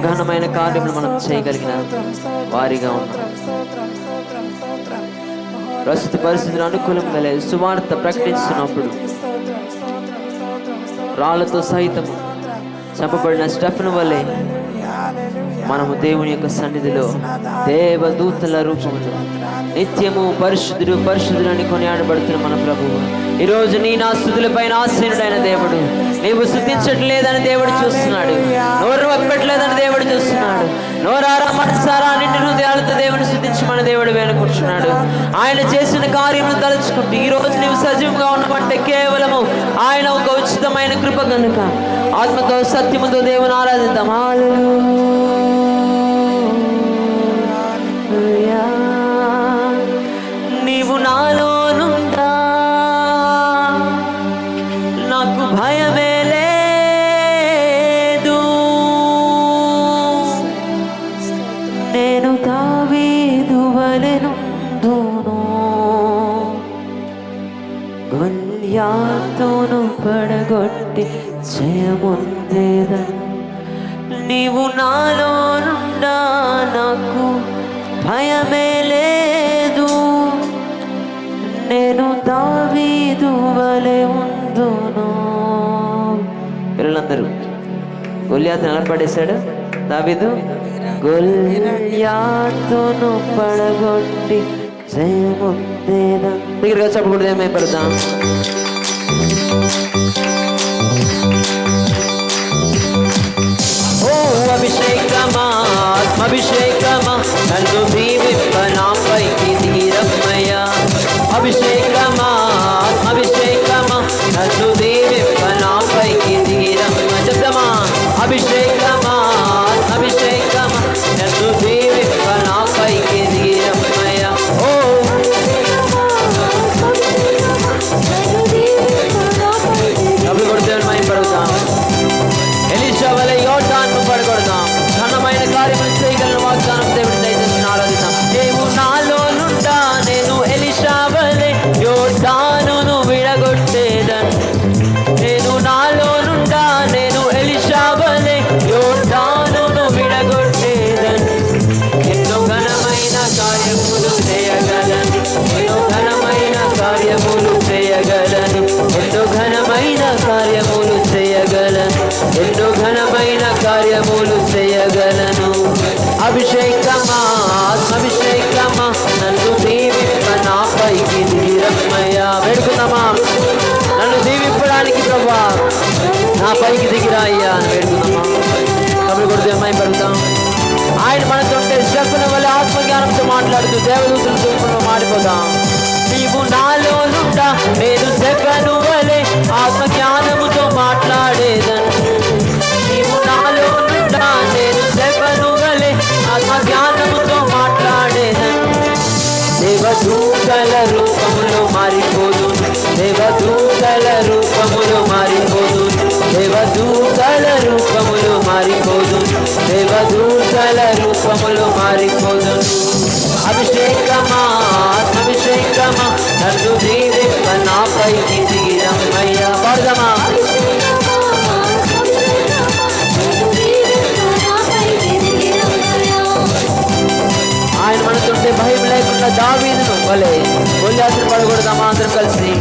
ఘనమైన కార్యములు మనం చేయగలిగిన వారిగా ఉన్నాం. ప్రస్తుత పరిస్థితులు అనుకూలంగా లేదు. సువార్త ప్రకటిస్తున్నప్పుడు రాళ్లతో సహితము చంపబడిన స్టెఫెను వలె మనము దేవుని యొక్క సన్నిధిలో దేవదూతల రూపంలో నిత్యము పరిశుద్ధుడు పరిశుద్ధుడు అని కొనియాడబడుతున్న మన ప్రభువు ఈరోజు నీ నా స్తుతులపైన ఆసీనుడైన దేవుడు, నీవు స్తుతించట్లేదని దేవుడు చూస్తున్నాడు, నోరు వప్పట్లేదని దేవుడు చూస్తున్నాడు. నోరారా మనసారా నిండు హృదయాలతో దేవుని స్తుతించమని దేవుడు వేడుకుంటున్నాడు. ఆయన చేసిన కార్యము తలుచుకుంటూ ఈ రోజు నీవు సజీవంగా ఉన్నావంటే కేవలము ఆయన ఒక ఉచితమైన కృప కనుక ఆత్మతో సత్యముతో దేవుని ఆరాధిద్దాం. నీవు నాలోనుందా నాకు భయమే లేదు, నేను దావీదు వలెనుందును, గొల్యాతును పడగొట్టి జయముందేదను. నీవు నాలోనుండా నాకు భయమే లేదు, నేను దావీదు వలె ఉందును. పిల్లలందరూ గొల్యాతు నిలబడేశాడు. దావీదు గొల్యాతును పడగొట్టి జయముందేదా. దగ్గరగా చెప్పకూడదు, ఏమైపడదాం. అభిషేకమా ఆత్మాభిషేకమా నన్ను దీవింప నాపైకి దిగిరమ్మయ్యా. అభిషేకమా ఆత్మాభిషేకమా నన్ను దీవింప నాపైకి దిగిరమ్మ. చెప్తామా? అభిషేకమా ఆత్మాభిషేకమా నన్ను దీవింప నాపైకి దిగిరమ్మయ్యా. ఓ డబ్బులు కొడితే మైపడతాం. ఎలీషా వలె యోర్దాను పడగొడదాం. ఘనమైన కార్యములు చేయగలిగిన వాగ్దానం దేవుడి దయచేసి ఆరాధిద్దాం. నీవు నాలోనుండా నేను ఎలీషా వలె యోర్దానును విడగొట్టేదను. నేను నాలోనుండా నేను ఎలీషా వలె యోర్దానును విడగొట్టేదను. ఎన్నో ఘనమైన కార్యములు చేయగలను, ఎన్నో ఘనమైన కార్యములు చేయగలను, ఎన్నో ఘనమైన కార్యములు చేయగలను, ఎన్నో ఘనమైన కార్యములు చేయగలను. అభిషేకమా ఆత్మాభిషేకమా నన్ను దీవింప నాపైకి దిగిరమ్మయ్యా. వేడుకుందామా? నన్ను దీవింపడానికి ప్రభా నాపైకి దిగిరా అయ్యా అని వేడుకుందామా? కబులు కొడితే మైపడతాం. ఆయన మనతో ఉంటే స్టెఫెను వలె ఆత్మజ్ఞానంతో మాట్లాడుతూ దేవదూతలతో మాడిపోతాం. నీవు నాలోనుండా నేను స్టెఫెను వలె ఆత్మజ్ఞానముతో మాట్లాడేదను. నీవు నాలోనుండా నేను స్టెఫెను వలె ఆత్మజ్ఞానముతో మాట్లాడేదను. దేవదూతల రూపములో మారిపోదు, దేవదూతల రూపములో మారిపోదు, దేవదూతల రూపములో మారిపోదు, దేవదూతల రూపములో మారిపోదు. అభిషేకమా ఆత్మాభిషేకమా నన్ను దీవింప నాపైకి దిగిరమ్మయ్యా. పాడదామా? ఆయన మనతుంటే భయం లేకుండా దావీదును వలె గొల్యాతును పడగొడదామా అందరం కలిసి.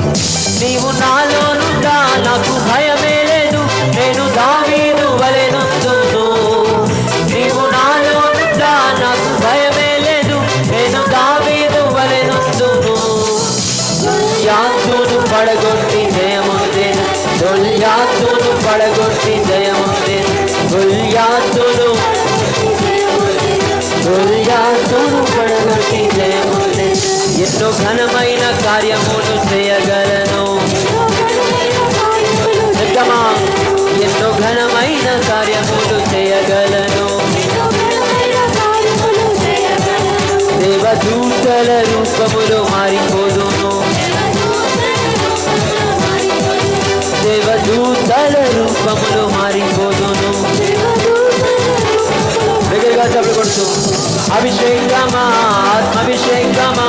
నీవు నాలోనుండా నాకు భయమే లేదు, నేను దావీదు వలెనుందును. నీవు నాలోనుండా నాకు భయమే లేదు, నేను దావీదు వలెనుందును. గొల్యాతును పడగొట్టి జయముందేను, గొల్యాతును పడగొట్టి జయముందేను, గొల్యాతును పడగొట్టి జయముందేను. ఎన్నో ఘనమైన కార్యములు చేయగలను. ఎన్నో ఘనమైన కార్యములు చేయగలను. దేవదూతల రూపములో మారిపోదును, దేవదూతల రూపములో మారిపోదును. దగ్గరగా చెప్పకూడదు. అభిషేకమా ఆత్మాభిషేకమా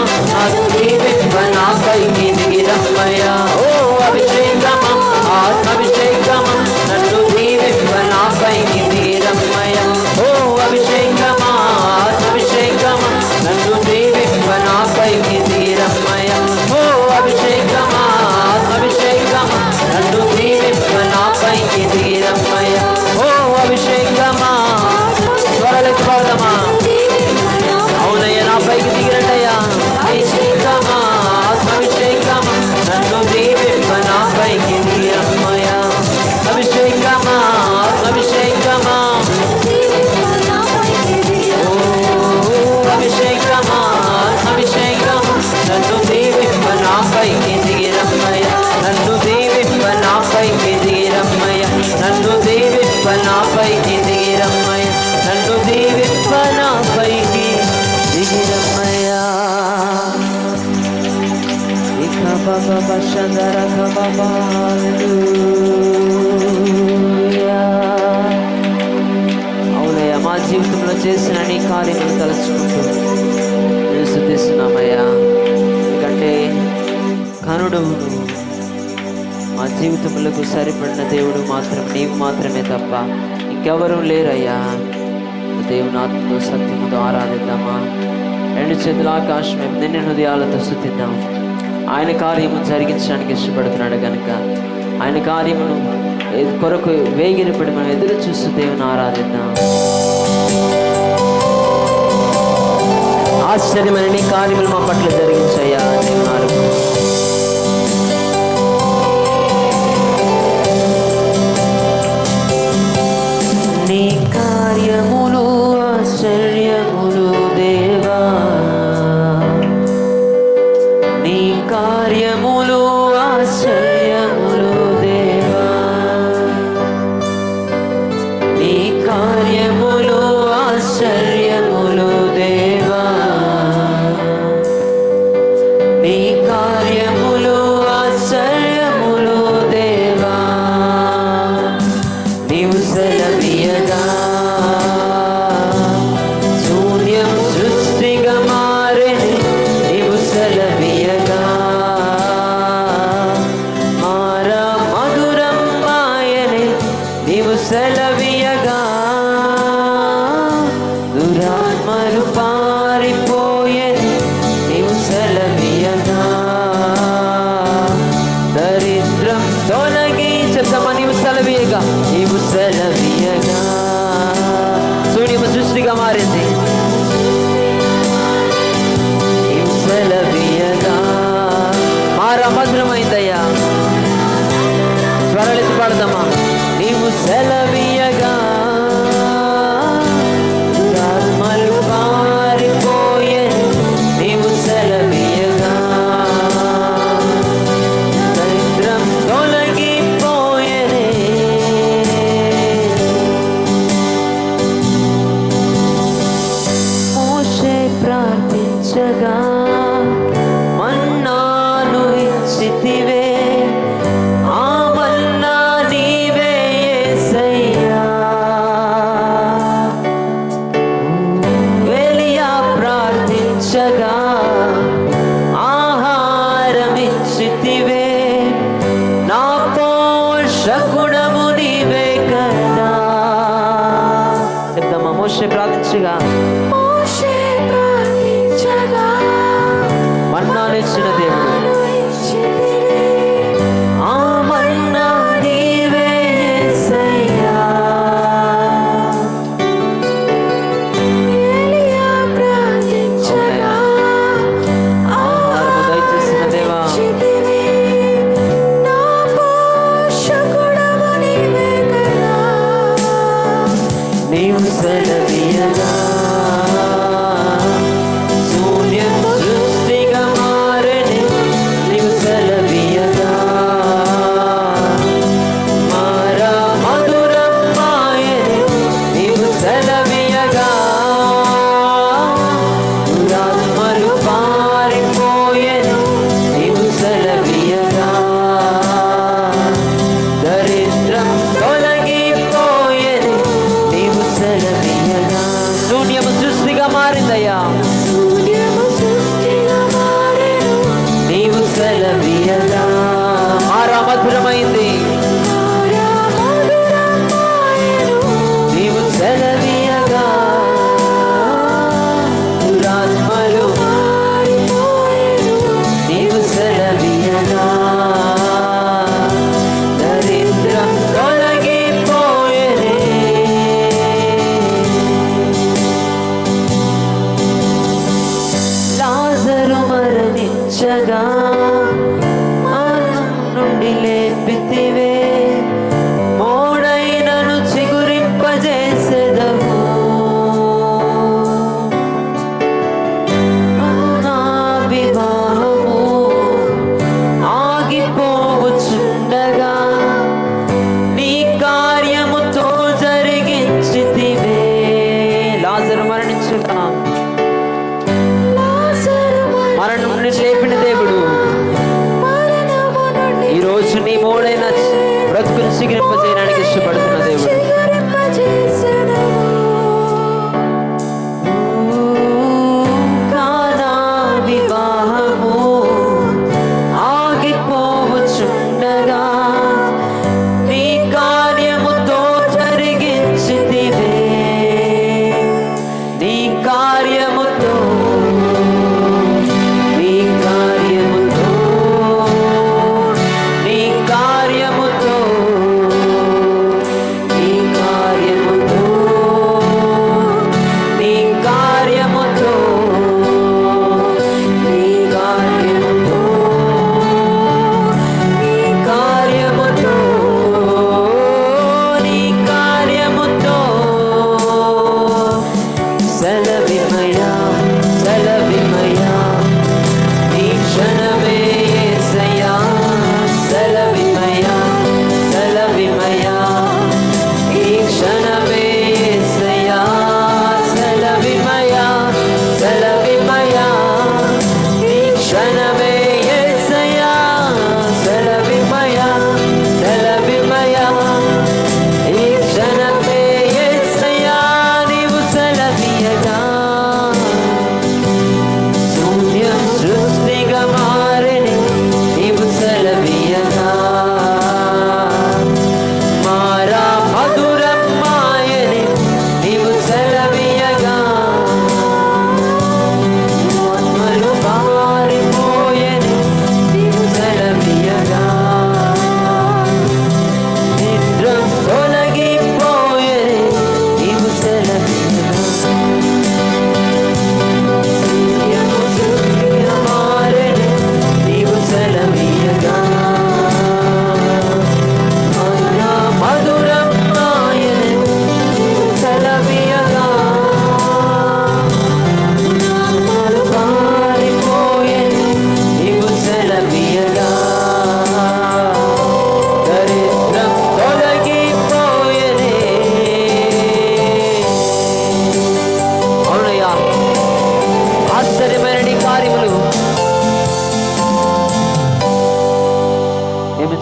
దీవింప నాపైకి దిగిరమ్మయ్యా. ఓ అభిషేకమా ఆత్మాభిషేకమా నన్ను దీవింప నాపైకి దిగిరమ్మయ్యా. ఓ అవునయ్యా, మా జీవితంలో చేసిన నీ కార్యములు తలుచుకుంటూ నేను స్తుతిస్తున్నామయ్యా. ఎందుకంటే కనుడు మా జీవితములకు సరిపడిన దేవుడు మాత్రం నీవు మాత్రమే తప్ప ఇంకెవరూ లేరయ్యా. దేవుని ఆత్మతో సత్యముతో ఆరాధిద్దామా? రెండు చేతుల ఆకాశం నిండి హృదయాలతో స్తుతిద్దాం. ఆయన కార్యము జరిగించడానికి ఇష్టపడుతున్నాడు కనుక ఆయన కార్యమును కొరకు వేగిరపడి మనం ఎదురు చూస్తూ దేవుని ఆరాధిద్దాం. ఆశ్చర్యమైన నీ కార్యములు మా పట్ల జరిగించయ్యా. దేవుని నీ కార్యములు ఆశ్చర్యములు దేవా, నీ కార్యములు ఆశ్చర్యములు దేవా, నీ కార్యములు ఆశ్చర్యములు దేవా, నీ కార్యములు ఆశ్చర్యములు దేవా. నీవు సెలవీయగా శూన్యం సృష్టిగా మారెను. నీవు సెలవీయగా మారా మధురం మాయనే. నీవు సెలవీయగా దురాత్మలు పారిపోయేను. నీవు సెలవీయగా దరిద్రం తొలగి. చెప్తామా? నీవు సెలవీయగా, నీవు సెలవీయగా శూన్యము సృష్టిగా మారింది. నీవు సెలవీయగా మారా మధురమైందయ్యా. స్వరాలెత్తి పాడదామా? నీవు సెలవీయగా దురాత్మలు పారిపోయే. నీవు సెలవీయగా దరిద్రం తొలగిపోయేనే. మోషే ప్రార్థించగా మన్నాను ఇచ్చితివే. ఆ మన్నా నీవే యేసయ్యా. ఏలియా ప్రార్థించగా ఆహారం ఇచ్చితివే. నా పోషకుడము నీవే కదా. చెప్తామా? మోషే ప్రార్థించగా మన్నానిచ్చిన దేవుడు. ఆ మన్నా నీవే యేసయ్యా. ఆహారము దయచేసిన దేవా, నీవు సెలవీయగా శూన్యం సృష్టిగా మారెను. నీవు సెలవీయగా మారా మధురం మాయెను. నీవు సెలవీయగా దురాత్మలు పారిపోయెను. నీవు సెలవీయగా దరిద్రం తొలగిపోయెను. నీవు సెలవీయగా శూన్యము సృష్టిగా మారిందయ్యా. నీవు సెలవీయగా మారా మధురమైంది. నీవు సెలవీయగా దురాత్మలు. నీవు సెలవీయగా దరిద్రం తొలగిపోయేనే. లాజరు మరణించగా మరణం నుండి లేపితివే. మోడైనను చిగురింపజేసెదవు. నా వివాహము ఆగిపోవచ్చుండగా నీ కార్యముతో జరిగించితివే. లాజరు మరణించగా మరణం నుండి లేపిన దేవుడు. ఈరోజు నీ మోడైన బ్రతుకును చిగురింపజేయడానికి ఇష్టపడుతున్న దేవుడు. కానా వివాహము ఆగిపోవచుండగా నీ కార్యముతో జరిగించితివే, నీ కార్యముతో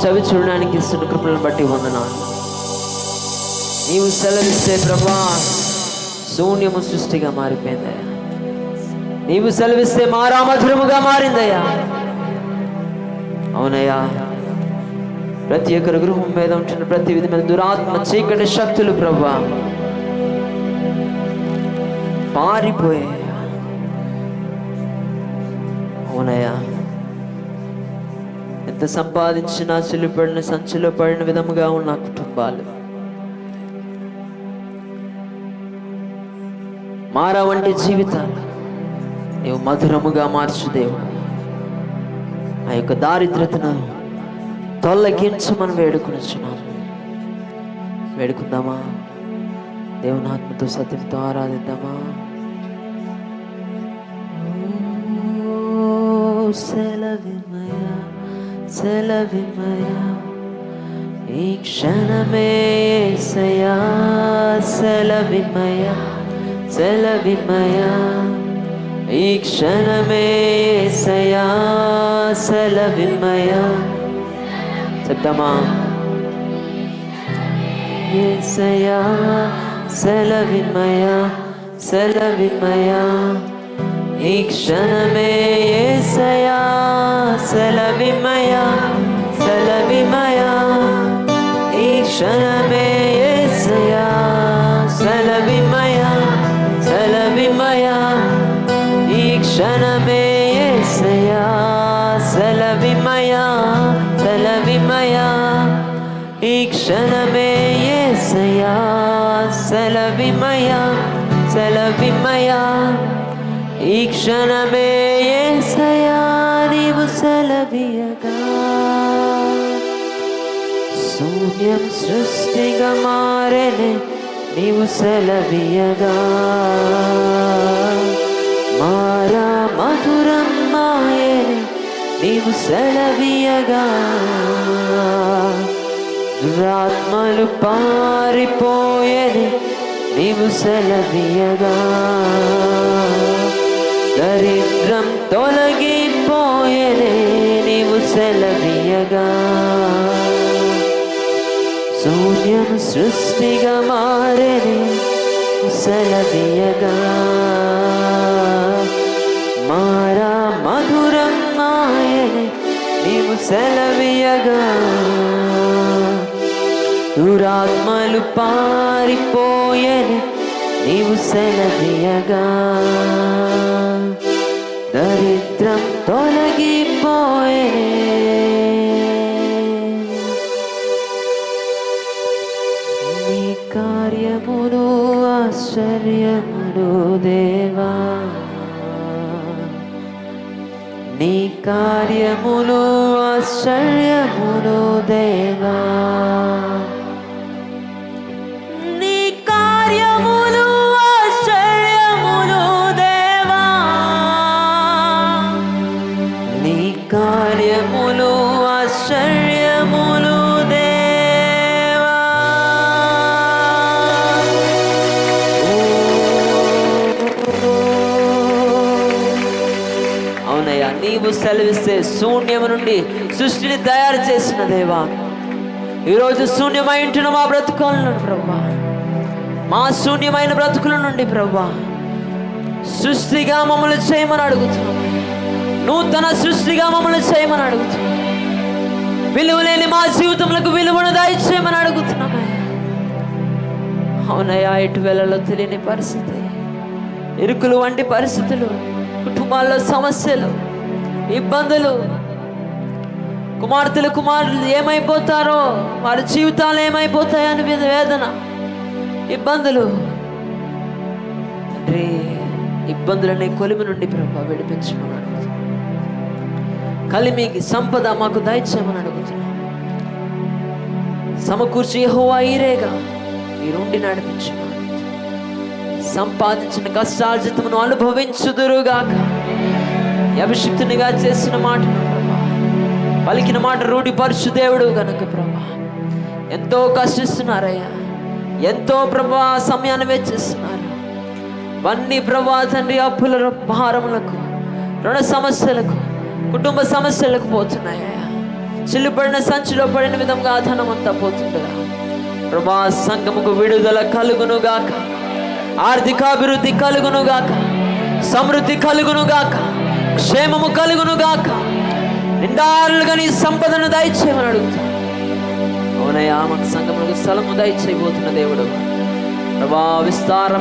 చవి చూడడానికి ఇస్తున్న కృపలను బట్టి వందనాలు. నీవు సెలవిస్తే ప్రభా శూన్యము సృష్టిగా మారిపోయిందయ్యా. నీవు సెలవిస్తే మారా మధురముగా మారిందయ్యా. అవునయ్యా, ప్రతి ఒక్కరి గృహం మీద ఉంటున్న ప్రతి విధమైన దురాత్మ చీకటి శక్తులు ప్రభా పారిపోయాయా. అవునయ్యా, ఎంత సంపాదించినా చిల్లుపడిన సంచిలో పడిన విధముగా ఉన్న కుటుంబాలు మారా వంటి జీవితాలు నీవు మధురముగా మార్చు దేవుడు. ఆ యొక్క దారిద్రతను తొలగించమని వేడుకొనిచున్నాము. వేడుకుందామా? దేవుని ఆత్మతో సత్యంతో ఆరాధిద్దామా? సెలవిమయా సెలవిమయా ఈ క్షణమే యేసయ్యా. సెలవిమయా సెలవిమయా ఈ క్షణమే యేసయ్యా. సెలవిమయా చెప్తామా? యేసయ్యా సెలవిమయా సెలవిమయా ఈ క్షణమే యేసయ్యా. సెలవిమయా సెలవిమయా ఈ క్షణమే యేసయ్యా. సెలవిమయా సెలవిమయా ఈ క్షణమే యేసయ్యా. సెలవిమయా సెలవిమయా ఈ క్షణమే యేసయ్యా. సెలవిమయా సెలవిమయా ఈ క్షణమే యేసయ్యా. నీవు సెలవియగా శూన్యం సృష్టిగా మారెనే. నీవు సెలవియగా మారా మధురం మాయనే. నీవు సెలవియగా దురాత్మలు పారిపోయేనే. నీవు సెలవియగా దరిద్రం తొలగిపోయేనే. నీవు సెలవీయగా, శూన్యం సృష్టిగా మారెనే సెలవీయగా, మారా మధురం ఆయనే నీవు సెలవీయగా, దురాత్మలు పారిపోయేనే నీవు సెలవీయగా, దరిద్రం తొలగిపోయేనే. నీ కార్యములు ఆశ్చర్యములు దేవా, నీ కార్యములు ఆశ్చర్యములు దేవా, నీ కార్యములు ఆశ్చర్యములు దేవా, నీ కార్యములు ఆశ్చర్యములు దేవా. అవునయ్యా, నీవు సెలవిస్తే శూన్యము నుండి సృష్టిని తయారు చేసిన దేవా, ఈరోజు శూన్యమై ఉంటున్న మా బ్రతుకులను ప్రభా, మా శూన్యమైన బ్రతుకుల నుండి ప్రభా సృష్టిగా మమ్మల్ని చేయమని అడుగుతున్నాం. నూతన సృష్టిగా మమ్మల్ని చేయమని అడుగుతున్నాం. విలువలేని మా జీవితములకు విలువను దయచేయమని అడుగుతున్నామయ్యా. అవునయ్యా, ఎటు వేళలో తెలియని పరిస్థితి, ఇరుకులు వంటి పరిస్థితులు, కుటుంబాల్లో సమస్యలు, ఇబ్బందులు, కుమార్తెలు కుమారులు ఏమైపోతారో, వారి జీవితాలు ఏమైపోతాయని వేదన, ఇబ్బందులు తండ్రి, ఇబ్బందులనే కొలిమి నుండి ప్రభా విడిపించమని అడుగుతున్నాం. కలిమికి సంపద మాకు దయచేయమని అడుగుతున్నాం. సమకూర్చి యెహోవా ఈరేగా మీరుండి నడిపించమని, సంపాదించిన కష్టార్జితమును అనుభవించుదురుగాక. అభిషిక్తునిగా చేసిన మాటను ప్రభా, పలికిన మాట రూఢిపరచు దేవుడు గనుక ప్రభా, ఎంతో కష్టిస్తున్నారయ్యా, ఎంతో ప్రభా సమయాన్ని వెచ్చిస్తున్నారు. అన్ని ప్రభా తండ్రి అప్పుల భారములకు, రుణ సమస్యలకు, కుటుంబ సమస్యలకు పోతున్నాయా, చిల్లుపడిన సంచిలో పడిన విధంగా ధనం అంతా పోతుండగా ప్రభా సంఘముకు విడుదల కలుగునుగాక, ఆర్థికాభివృద్ధి కలుగునుగాక, సమృద్ధి కలుగునుగాక, క్షేమము కలుగునుగాక, నిండారులుగా నీ సంపదను దయచేయమని అడుగుతా. అవునయ్యా, మాకు సంఘములకు స్థలము దయచేయబోతున్న దేవుడు ప్రభా, విస్తార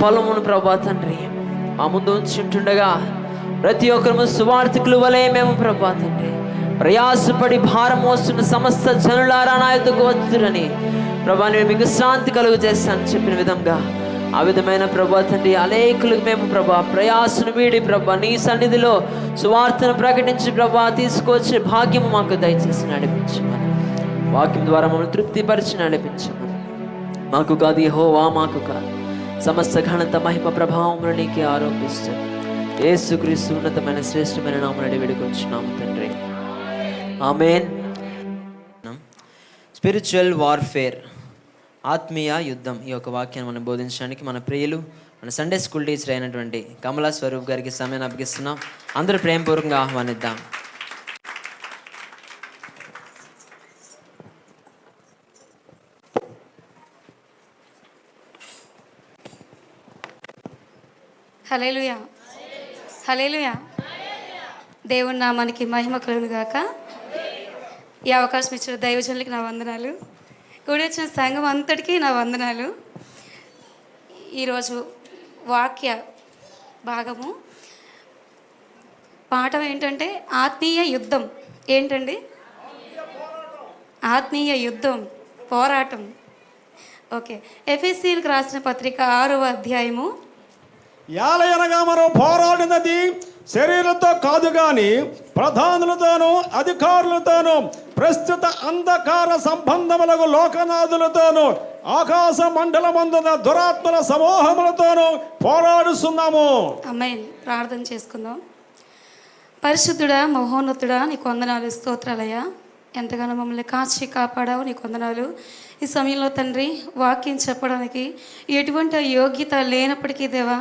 పొలమును ప్రభా తండ్రి మా ముందు ఉంచుంటుండగా ప్రతి ఒక్కరు సువార్థికులు వలె మేము ప్రభా తండ్రి ప్రయాసపడి భారం మోస్తున్న సమస్త జనులారా నా యొద్దకు వచ్చురని ప్రభా నేను మీకు శాంతి కలుగు చేస్తానని చెప్పిన విధంగా ఆ విధమైన ప్రభా తండ్రి అనేకులకు మేము ప్రభా ప్రయాసను వీడి ప్రభా నీ సన్నిధిలో సువార్తను ప్రకటించి ప్రభా తీసుకొచ్చే భాగ్యము మాకు దయచేసి నడిపించమని, వాక్యం ద్వారా మమ్మల్ని తృప్తిపరిచి నడిపించమని, మాకు కాదు యెహోవా మాకు కాదు సమస్త ఘనత మహిమ ప్రభావములు నీకే ఆరోపిస్తూ యేసుక్రీస్తు ఉన్నతమైన శ్రేష్టమైన నామమున వేడుకొంచున్నాము తండ్రి, ఆమేన్. స్పిరిచువల్ వార్ఫేర్, ఆత్మీయ యుద్ధం, ఈ యొక్క వాక్యాన్ని మనం బోధించడానికి మన ప్రియులు మన సండే స్కూల్ టీచర్ అయినటువంటి కమలా స్వరూప్ గారికి సమయాన్ని అప్పగిస్తున్నాం. అందరూ ప్రేమపూర్వకంగా ఆహ్వానిద్దాం. హల్లెలూయా, హల్లెలూయా. దేవుని నామానికి మహిమ కలుగును గాక. ఈ అవకాశం ఇచ్చిన దైవజనులకి నా వందనాలు, కూడి వచ్చిన సంఘం అంతటికీ నా వందనాలు. ఈరోజు వాక్య భాగము పాఠం ఏంటంటే ఆత్మీయ యుద్ధం. ఏంటండి? ఆత్మీయ యుద్ధం, పోరాటం. ఓకే, ఎఫెసీయులకు రాసిన పత్రిక 6వ అధ్యాయము. యాలయనగా మనం పోరాడినది శరీరంతో కాదు గాని ప్రధానులతోనూ అధికారులతోనూ ప్రస్తుత అంధకార సంబంధములకు లోకనాథులతోనూ ఆకాశ మండలమందున దురాత్మల సమూహములతోనూ పోరాడుతున్నాము. ఆమేన్. ప్రార్థన చేసుకుందాం. పరిశుద్ధుడా, మహోన్నతుడా, నీకు వందనాలు, స్తోత్రాలయ్యా. ఎంతగానో మమ్మల్ని కాచి కాపాడావు, నీకు వందనాలు. ఈ సమయంలో తండ్రి వాక్యం చెప్పడానికి ఎటువంటి యోగ్యత లేనప్పటికీ దేవా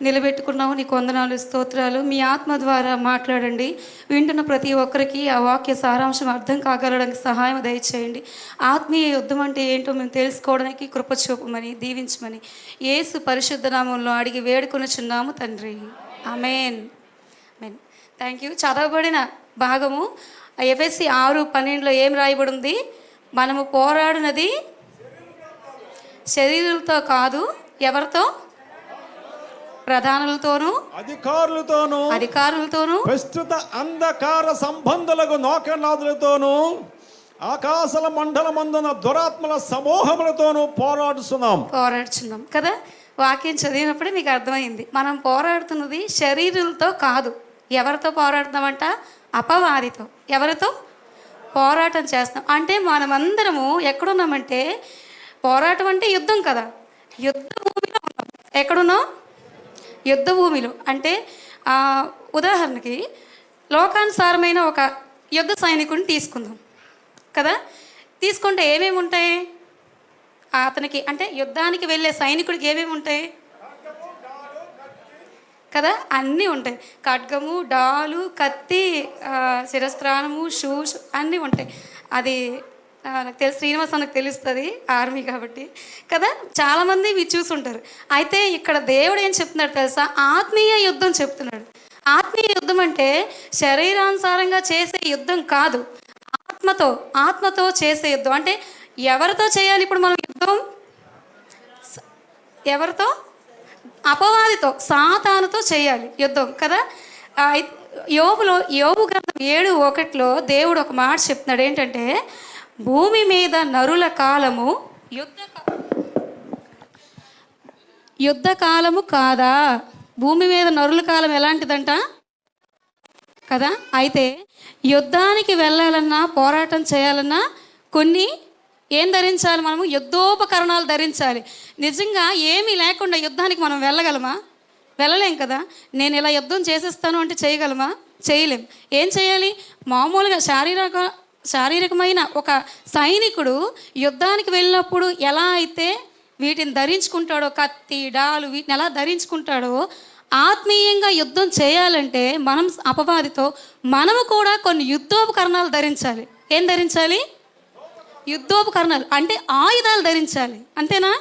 నిలబెట్టుకున్నావు, నీకు వందనాలు, స్తోత్రాలు. మీ ఆత్మ ద్వారా మాట్లాడండి. వింటున్న ప్రతి ఒక్కరికి ఆ వాక్య సారాంశం అర్థం కాగలడానికి సహాయం దయచేయండి. ఆత్మీయ యుద్ధం అంటే ఏంటో మేము తెలుసుకోవడానికి కృప చూపమని, దీవించమని యేసు పరిశుద్ధ నామంలో అడిగి వేడుకొనుచున్నాము తండ్రి. ఆమేన్. ఆమేన్. Thank you. చదవబడిన భాగము ఎఫెసీ 6:12 ఏం రాయబడి ఉంది? మనము పోరాడినది శరీరులతో కాదు, ఎవరితో? ప్రధానులతోనూ అధికారులతోనూ ప్రస్తుత అంధకార సంబంధులకు నోకనాదులతోనూ ఆకాశల మండలమందున దురాత్మల సమూహములతోనూ పోరాడుచున్నాం కదా. వాక్యం చదివినప్పుడే మీకు అర్థమైంది. మనం పోరాడుతున్నది శరీరులతో కాదు. ఎవరితో పోరాడుతున్నామంట? అపవాదితో. ఎవరితో పోరాటం చేస్తాం అంటే మనమందరము ఎక్కడున్నామంటే, పోరాటం అంటే యుద్ధం కదా, యుద్ధ భూమిలో ఉన్నాం. ఎక్కడున్నాం? యుద్ధ భూమిలో. అంటే ఉదాహరణకి లోకానుసారమైన ఒక యుద్ధ సైనికుడిని తీసుకుందాం కదా. తీసుకుంటే ఏమేమి ఉంటాయి అతనికి? అంటే యుద్ధానికి వెళ్ళే సైనికుడికి ఏమేమి ఉంటాయి కదా? అన్నీ ఉంటాయి. ఖడ్గము, డాలు, కత్తి, శిరస్త్రాణము, షూస్ అన్నీ ఉంటాయి. అది నాకు తెలుసు, శ్రీనివాస్ నాకు తెలుస్తుంది, ఆర్మీ కాబట్టి కదా. చాలామంది ఇవి చూసుంటారు. అయితే ఇక్కడ దేవుడు ఏం చెప్తున్నాడు తెలుసా? ఆత్మీయ యుద్ధం చెప్తున్నాడు. ఆత్మీయ యుద్ధం అంటే శరీరానుసారంగా చేసే యుద్ధం కాదు, ఆత్మతో చేసే యుద్ధం. అంటే ఎవరితో చేయాలి ఇప్పుడు మనం యుద్ధం? ఎవరితో? అపవాదితో, సాతానుతో చేయాలి యుద్ధం కదా. యోబు గ్రంథం 7:1 దేవుడు ఒక మాట చెప్తున్నాడు. ఏంటంటే, భూమి మీద నరుల కాలము యుద్ధ కాలము కాదా? భూమి మీద నరుల కాలం ఎలాంటిదంట కదా. అయితే యుద్ధానికి వెళ్ళాలన్నా, పోరాటం చేయాలన్నా కొన్ని ఏం ధరించాలి? మనము యుద్ధోపకరణాలు ధరించాలి. నిజంగా ఏమీ లేకుండా యుద్ధానికి మనం వెళ్ళగలమా? వెళ్ళలేం కదా. నేను ఇలా యుద్ధం చేసేస్తాను అంటే చేయగలమా? చేయలేం. ఏం చేయాలి? మామూలుగా శారీరకమైన ఒక సైనికుడు యుద్ధానికి వెళ్ళినప్పుడు ఎలా అయితే వీటిని ధరించుకుంటాడో, కత్తి, డాలు, వీటిని ఎలా ధరించుకుంటాడో, ఆత్మీయంగా యుద్ధం చేయాలంటే మనం అపవాదితో మనము కూడా కొన్ని యుద్ధోపకరణాలు ధరించాలి. ఏం ధరించాలి? యుద్ధోపకరణాలు అంటే ఆయుధాలు ధరించాలి. అంతేనా?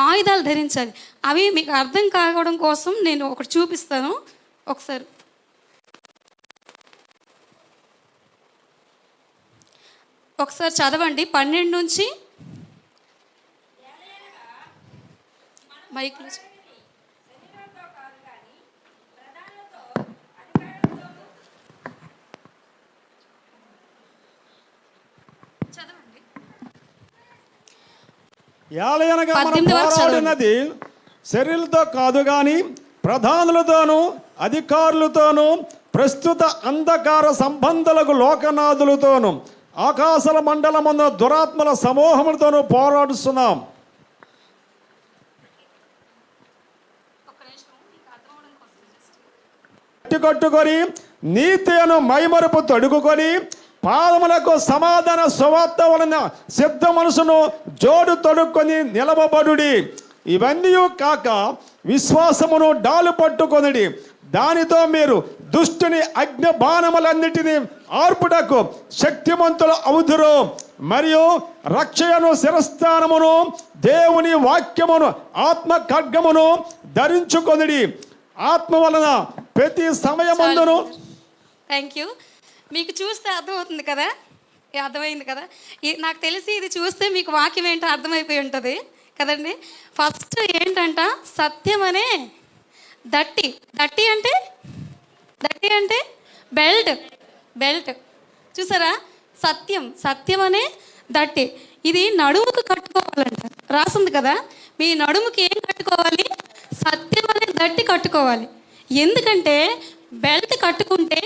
ఆయుధాలు ధరించాలి. అవి మీకు అర్థం కావడం కోసం నేను ఒకటి చూపిస్తాను. ఒకసారి చదవండి 12 నుంచి. మైక్లో ఏలయనగా మనం పోరాడినది శరీరులతో కాదు గాని ప్రధానులతోనూ అధికారులతోనూ ప్రస్తుత అంధకార సంబంధులకు లోకనాథులతోనూ ఆకాశల మండలమున్న దురాత్మల సమూహములతోనూ పోరాడుతున్నాం. కట్టుకొని నీతిను మైమరుపు తొడుగుకొని పాదములకు సమాధాన సువార్త వలన సిద్ధ మనసును జోడు తొడుక్కొని నిలవబడుడి. ఇవన్నీ కాక విశ్వాసమును డాలు పట్టుకొనిడి. దానితో మీరు దుష్టుని అగ్ని బాణములన్నిటినీ ఆర్పుటకు శక్తిమంతులు అవుదురు. మరియు రక్షయను శిరస్థానమును దేవుని వాక్యమును ఆత్మ ఖడ్గమును ధరించుకొనిడి. ఆత్మ వలన ప్రతి సమయమందును. Thank you. మీకు చూస్తే అర్థమవుతుంది కదా, అర్థమైంది కదా. నాకు తెలిసి ఇది చూస్తే మీకు వాక్యం ఏంటో అర్థమైపోయి ఉంటుంది కదండి. ఫస్ట్ ఏంటంట, సత్యం అనే దట్టి అంటే బెల్ట్ చూసారా? సత్యం అనే దట్టి. ఇది నడుముకు కట్టుకోవాలంట, రాసింది కదా. మీ నడుముకి ఏం కట్టుకోవాలి? సత్యం అనే దట్టి కట్టుకోవాలి. ఎందుకంటే బెల్ట్ కట్టుకుంటే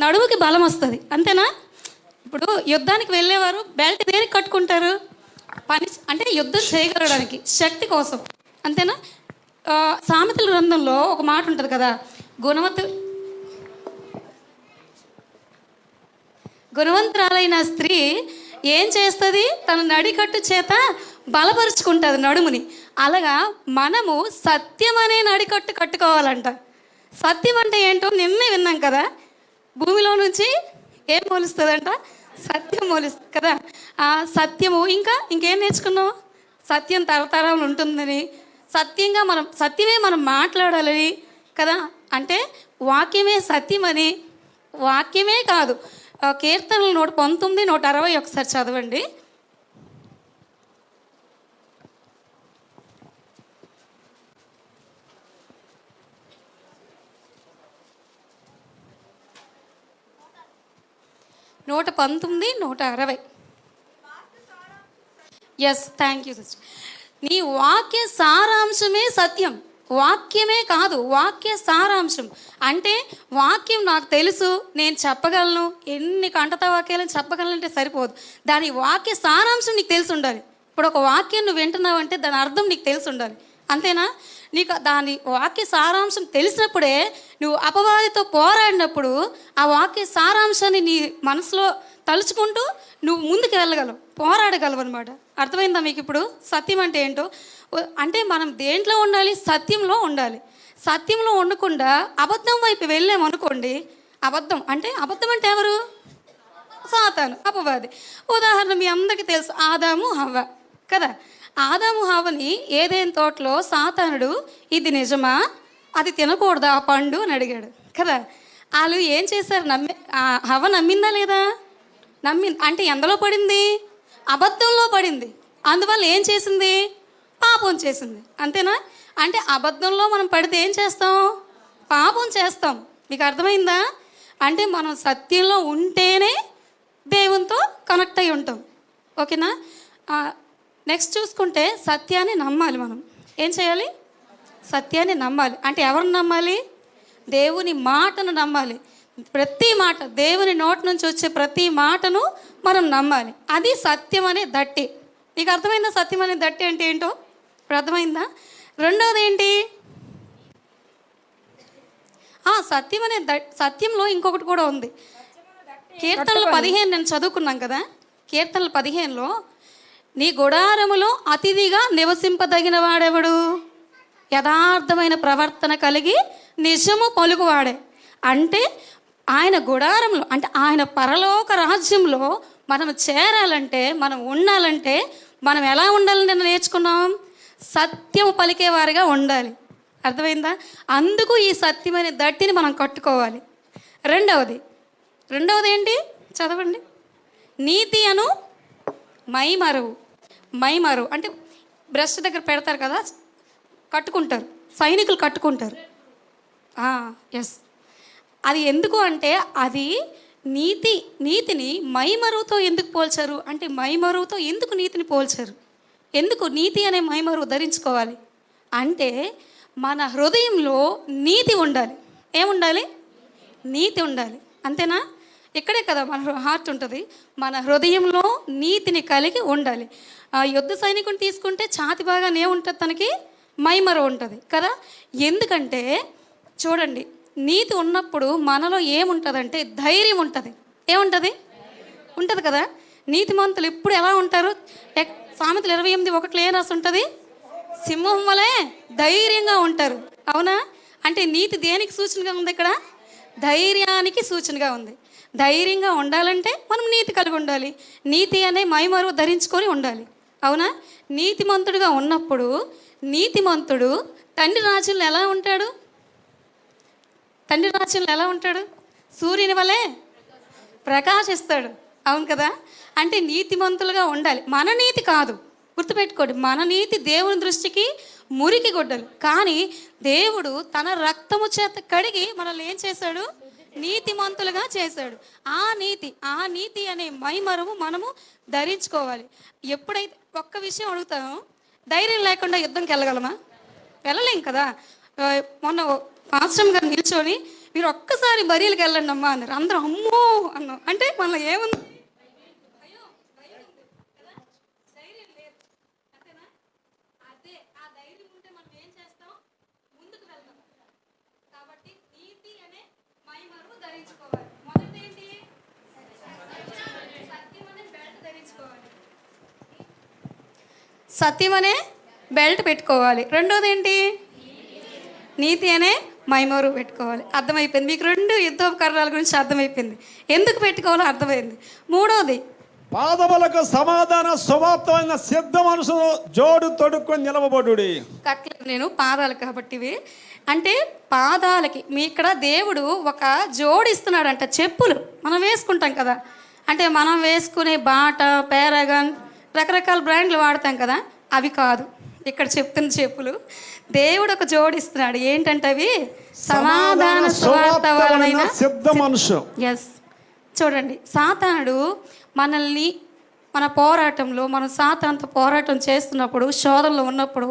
నడుముకి బలం వస్తుంది. అంతేనా? ఇప్పుడు యుద్ధానికి వెళ్ళేవారు బెల్ట్ దేనికి కట్టుకుంటారు? పని అంటే యుద్ధం చేయగలడానికి, శక్తి కోసం. అంతేనా? సామెతల గ్రంథంలో ఒక మాట ఉంటుంది కదా, గుణవంతురాలైన స్త్రీ ఏం చేస్తుంది? తన నడికట్టు చేత బలపరుచుకుంటుంది నడుముని. అలాగా మనము సత్యం అనే నడికట్టు కట్టుకోవాలంట. సత్యం అంటే ఏంటో నిన్నే విన్నాం కదా. భూమిలో నుంచి ఏం మొలుస్తుందంట? సత్యం మొలుస్తుంది కదా. ఆ సత్యము ఇంకేం నేర్చుకున్నాం? సత్యం తరతరాలు ఉంటుందని, సత్యమే మనం మాట్లాడాలని కదా. అంటే వాక్యమే సత్యమని. వాక్యమే కాదు, కీర్తనలు 119, 160 ఒకసారి చదవండి. నూట 19, 160. Yes, thank you sister. నీ వాక్య సారాంశమే సత్యం. వాక్యమే కాదు, వాక్య సారాంశం. అంటే వాక్యం నాకు తెలుసు, నేను చెప్పగలను, ఎన్ని కంటత వాక్యాలను చెప్పగలనంటే సరిపోదు. దాని వాక్య సారాంశం నీకు తెలిసి ఉండాలి. ఇప్పుడు ఒక వాక్యం నువ్వు వింటున్నావు అంటే దాని అర్థం నీకు తెలిసి ఉండాలి. అంతేనా? నీకు దాని వాక్య సారాంశం తెలిసినప్పుడే నువ్వు అపవాదితో పోరాడినప్పుడు ఆ వాక్య సారాంశాన్ని నీ మనసులో తలుచుకుంటూ నువ్వు ముందుకు వెళ్ళగలవు, పోరాడగలవు అనమాట. అర్థమైందా మీకు ఇప్పుడు సత్యం అంటే ఏంటో? అంటే మనం దేంట్లో ఉండాలి? సత్యంలో ఉండాలి. సత్యంలో ఉండకుండా అబద్ధం వైపు వెళ్ళామనుకోండి, అబద్ధం అంటే ఎవరు? సాతాను, అపవాది. ఉదాహరణ మీ అందరికీ తెలుసు, ఆదాము హవ్వ కదా. ఆదాము హవ్వని ఏదైనా తోటలో సాతానుడు ఇది నిజమా, అది తినకూడదా ఆ పండు అని అడిగాడు కదా. వాళ్ళు ఏం చేశారు? హవ్వ నమ్మిందా లేదా? నమ్మింది. అంటే ఎందులో పడింది? అబద్ధంలో పడింది. అందువల్ల ఏం చేసింది? పాపం చేసింది. అంతేనా? అంటే అబద్ధంలో మనం పడితే ఏం చేస్తాం? పాపం చేస్తాం. మీకు అర్థమైందా? అంటే మనం సత్యంలో ఉంటేనే దేవునితో కనెక్ట్ అయి ఉంటాం. ఓకేనా? నెక్స్ట్ చూసుకుంటే సత్యాన్ని నమ్మాలి. మనం ఏం చేయాలి? సత్యాన్ని నమ్మాలి. అంటే ఎవరిని నమ్మాలి? దేవుని మాటను నమ్మాలి. ప్రతి మాట, దేవుని నోటి నుంచి వచ్చే ప్రతి మాటను మనం నమ్మాలి. అది సత్యం అనే దట్టి. నీకు అర్థమైందా? సత్యం అనే దట్టి అంటే ఏంటో ఇప్పుడు అర్థమైందా? రెండవది ఏంటి? సత్యం అనే సత్యంలో ఇంకొకటి కూడా ఉంది. కీర్తనలు 15 నేను చదువుకున్నాం కదా. కీర్తనలు 15లో నీ గుడారములో అతిథిగా నివసింపదగిన వాడెవడు? యథార్థమైన ప్రవర్తన కలిగి నిజము పలుకువాడే. అంటే ఆయన గుడారంలో, అంటే ఆయన పరలోక రాజ్యంలో మనం చేరాలంటే, మనం ఉండాలంటే మనం ఎలా ఉండాలని నేర్చుకున్నాం? సత్యం పలికేవారిగా ఉండాలి. అర్థమైందా? అందుకు ఈ సత్యమైన దట్టిని మనం కట్టుకోవాలి. రెండవది ఏంటి? చదవండి. నీతి అను మైమరువు అంటే బ్రష్ దగ్గర పెడతారు కదా, కట్టుకుంటారు, సైనికులు కట్టుకుంటారు. ఎస్, అది ఎందుకు అంటే అది నీతిని మైమరువుతో ఎందుకు పోల్చారు అంటే, మైమరువుతో ఎందుకు నీతిని పోల్చారు? ఎందుకు నీతి అనే మైమరువు ధరించుకోవాలి అంటే, మన హృదయంలో నీతి ఉండాలి. ఏముండాలి? నీతి ఉండాలి. అంతేనా? ఇక్కడే కదా మన హార్ట్ ఉంటుంది. మన హృదయంలో నీతిని కలిగి ఉండాలి. యుద్ధ సైనికుని తీసుకుంటే ఛాతి భాగానే ఏముంటుంది? తనకి మైమరువు ఉంటుంది కదా. ఎందుకంటే చూడండి, నీతి ఉన్నప్పుడు మనలో ఏముంటుందంటే ధైర్యం ఉంటుంది. ఏముంటుంది? ఉంటుంది కదా. నీతిమంతులు ఎప్పుడు ఎలా ఉంటారు? సామెతలు 28:1 ఏం రాసి ఉంటుంది? సింహం వలె ధైర్యంగా ఉంటారు. అవునా? అంటే నీతి దేనికి సూచనగా ఉంది? ఇక్కడ ధైర్యానికి సూచనగా ఉంది. ధైర్యంగా ఉండాలంటే మనం నీతి కలిగి ఉండాలి. నీతి అనే మైమరువు ధరించుకొని ఉండాలి. అవునా? నీతిమంతుడిగా ఉన్నప్పుడు నీతిమంతుడు తండ్రి రాజ్యంలో ఎలా ఉంటాడు? తండ్రి రాజ్యంలో ఎలా ఉంటాడు? సూర్యుని వలె ప్రకాశిస్తాడు. అవును కదా. అంటే నీతిమంతులుగా ఉండాలి. మన నీతి కాదు, గుర్తుపెట్టుకోండి. మన నీతి దేవుని దృష్టికి మురికి గొడ్డలు. కానీ దేవుడు తన రక్తము చేత కడిగి మనల్ని ఏం చేశాడు? నీతిమంతులుగా చేశాడు. ఆ నీతి అనే మైమరువు మనము ధరించుకోవాలి. ఎప్పుడైతే ఒక్క విషయం అడుగుతామో, ధైర్యం లేకుండా యుద్ధంకి వెళ్ళగలమా? వెళ్ళలేం కదా. మొన్న పాస్టర్ గారు నిల్చొని మీరు ఒక్కసారి బరీలకు వెళ్ళండి అమ్మా అన్నారు. అందరూ అమ్మో అన్నాం. అంటే మనలో ఏముంది? సత్యం అనే బెల్ట్ పెట్టుకోవాలి. రెండోది ఏంటి? నీతి అనే మైమోరు పెట్టుకోవాలి. అర్థమైపోయింది మీకు, 2 యుద్ధోపకరణాల గురించి అర్థమైపోయింది, ఎందుకు పెట్టుకోవాలో అర్థమైంది. మూడోది పాదములకు సమాధాన సువార్తమైన సిద్ధ మనసును జోడు తొడుక్కొని నిలవబడుడి. కట్టలేదు నేను పాదాలు కాబట్టి ఇవి. అంటే పాదాలకి మీ ఇక్కడ దేవుడు ఒక జోడిస్తున్నాడంట. చెప్పులు మనం వేసుకుంటాం కదా, అంటే మనం వేసుకునే బాట, పారాగాన్, రకరకాల బ్రాండ్లు వాడతాం కదా, అవి కాదు ఇక్కడ చెప్తున్న చెప్పులు. దేవుడు ఒక జోడిస్తున్నాడు. ఏంటంటే అవి సమాధాన సువార్త వలన సిద్ధ మనసు. ఎస్. చూడండి, సాతానుడు మనల్ని మన పోరాటంలో, మనం సాతానుతో పోరాటం చేస్తున్నప్పుడు, శోధనలో ఉన్నప్పుడు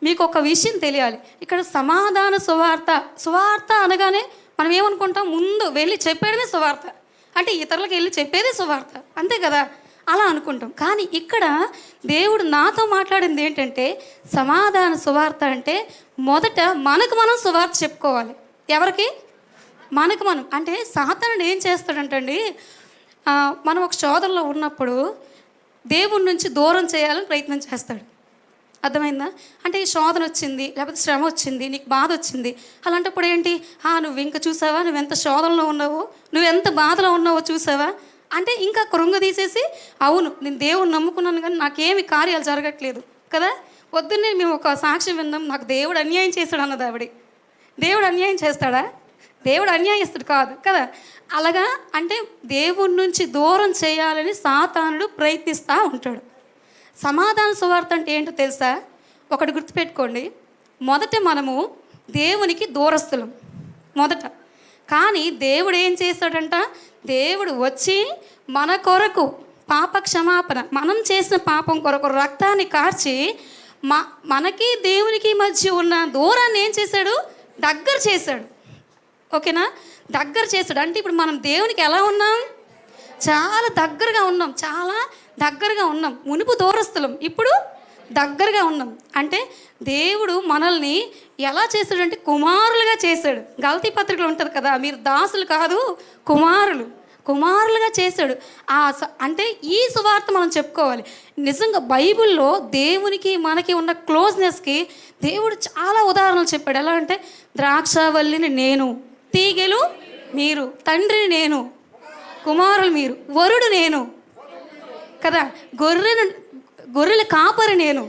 మీకు ఒక విషయం తెలియాలి. ఇక్కడ సమాధాన సువార్త, సువార్త అనగానే మనం ఏమనుకుంటాం? ముందు వెళ్ళి చెప్పేయడమే సువార్త, అంటే ఇతరులకు వెళ్ళి చెప్పేదే సువార్త, అంతే కదా, అలా అనుకుంటాం. కానీ ఇక్కడ దేవుడు నాతో మాట్లాడింది ఏంటంటే, సమాధాన సువార్త అంటే మొదట మనకు మనం సువార్త చెప్పుకోవాలి. ఎవరికి? మనకు మనం. అంటే సాతానుడు ఏం చేస్తాడంటండి, మనం ఒక శోధనలో ఉన్నప్పుడు దేవుడి నుంచి దూరం చేయాలని ప్రయత్నం చేస్తాడు. అర్థమైందా? అంటే ఈ శోధన వచ్చింది, లేకపోతే శ్రమ వచ్చింది, నీకు బాధ వచ్చింది, అలాంటప్పుడు ఏంటి, నువ్వు ఇంకా చూసావా, నువ్వెంత శోధనలో ఉన్నావో, నువ్వెంత బాధలో ఉన్నావో చూసావా అంటే ఇంకా కృంగ తీసేసి, అవును నేను దేవుడు నమ్ముకున్నాను కానీ నాకేమి కార్యాలు జరగట్లేదు కదా. పొద్దున్నే మేము ఒక సాక్ష్యం విన్నాం, నాకు దేవుడు అన్యాయం చేశాడు అన్నది ఆవిడ. దేవుడు అన్యాయం చేస్తాడా? దేవుడు అన్యాయస్తుడు కాదు కదా. అలాగా అంటే దేవుడి నుంచి దూరం చేయాలని సాతానుడు ప్రయత్నిస్తూ ఉంటాడు. సమాధాన సువార్త అంటే ఏంటో తెలుసా? ఒకటి గుర్తుపెట్టుకోండి, మొదట మనము దేవునికి దూరస్తులం మొదట. కానీ దేవుడు ఏం చేశాడంట, దేవుడు వచ్చి మన కొరకు పాప క్షమాపణ, మనం చేసిన పాపం కొరకు రక్తాన్ని కార్చి మనకి దేవునికి మధ్య ఉన్న దూరాన్ని ఏం చేశాడు? దగ్గర చేశాడు. ఓకేనా? దగ్గర చేశాడు. అంటే ఇప్పుడు మనం దేవునికి ఎలా ఉన్నాం? చాలా దగ్గరగా ఉన్నాం, చాలా దగ్గరగా ఉన్నాం. మునుపు దూరస్తులం, ఇప్పుడు దగ్గరగా ఉన్నాం. అంటే దేవుడు మనల్ని ఎలా చేశాడంటే కుమారులుగా చేశాడు. గలతీ పత్రికలో ఉంటుంది కదా, మీరు దాసులు కాదు కుమారులు, కుమారులుగా చేశాడు. అంటే ఈ సువార్త మనం చెప్పుకోవాలి. నిజంగా బైబిల్లో దేవునికి మనకి ఉన్న క్లోజ్నెస్కి దేవుడు చాలా ఉదాహరణలు చెప్పాడు. ఎలా అంటే, ద్రాక్షావల్లిని నేను, తీగెలు మీరు, తండ్రిని నేను, కుమారులు మీరు, వరుడు నేను కదా, గొర్రెల కాపరి నేను,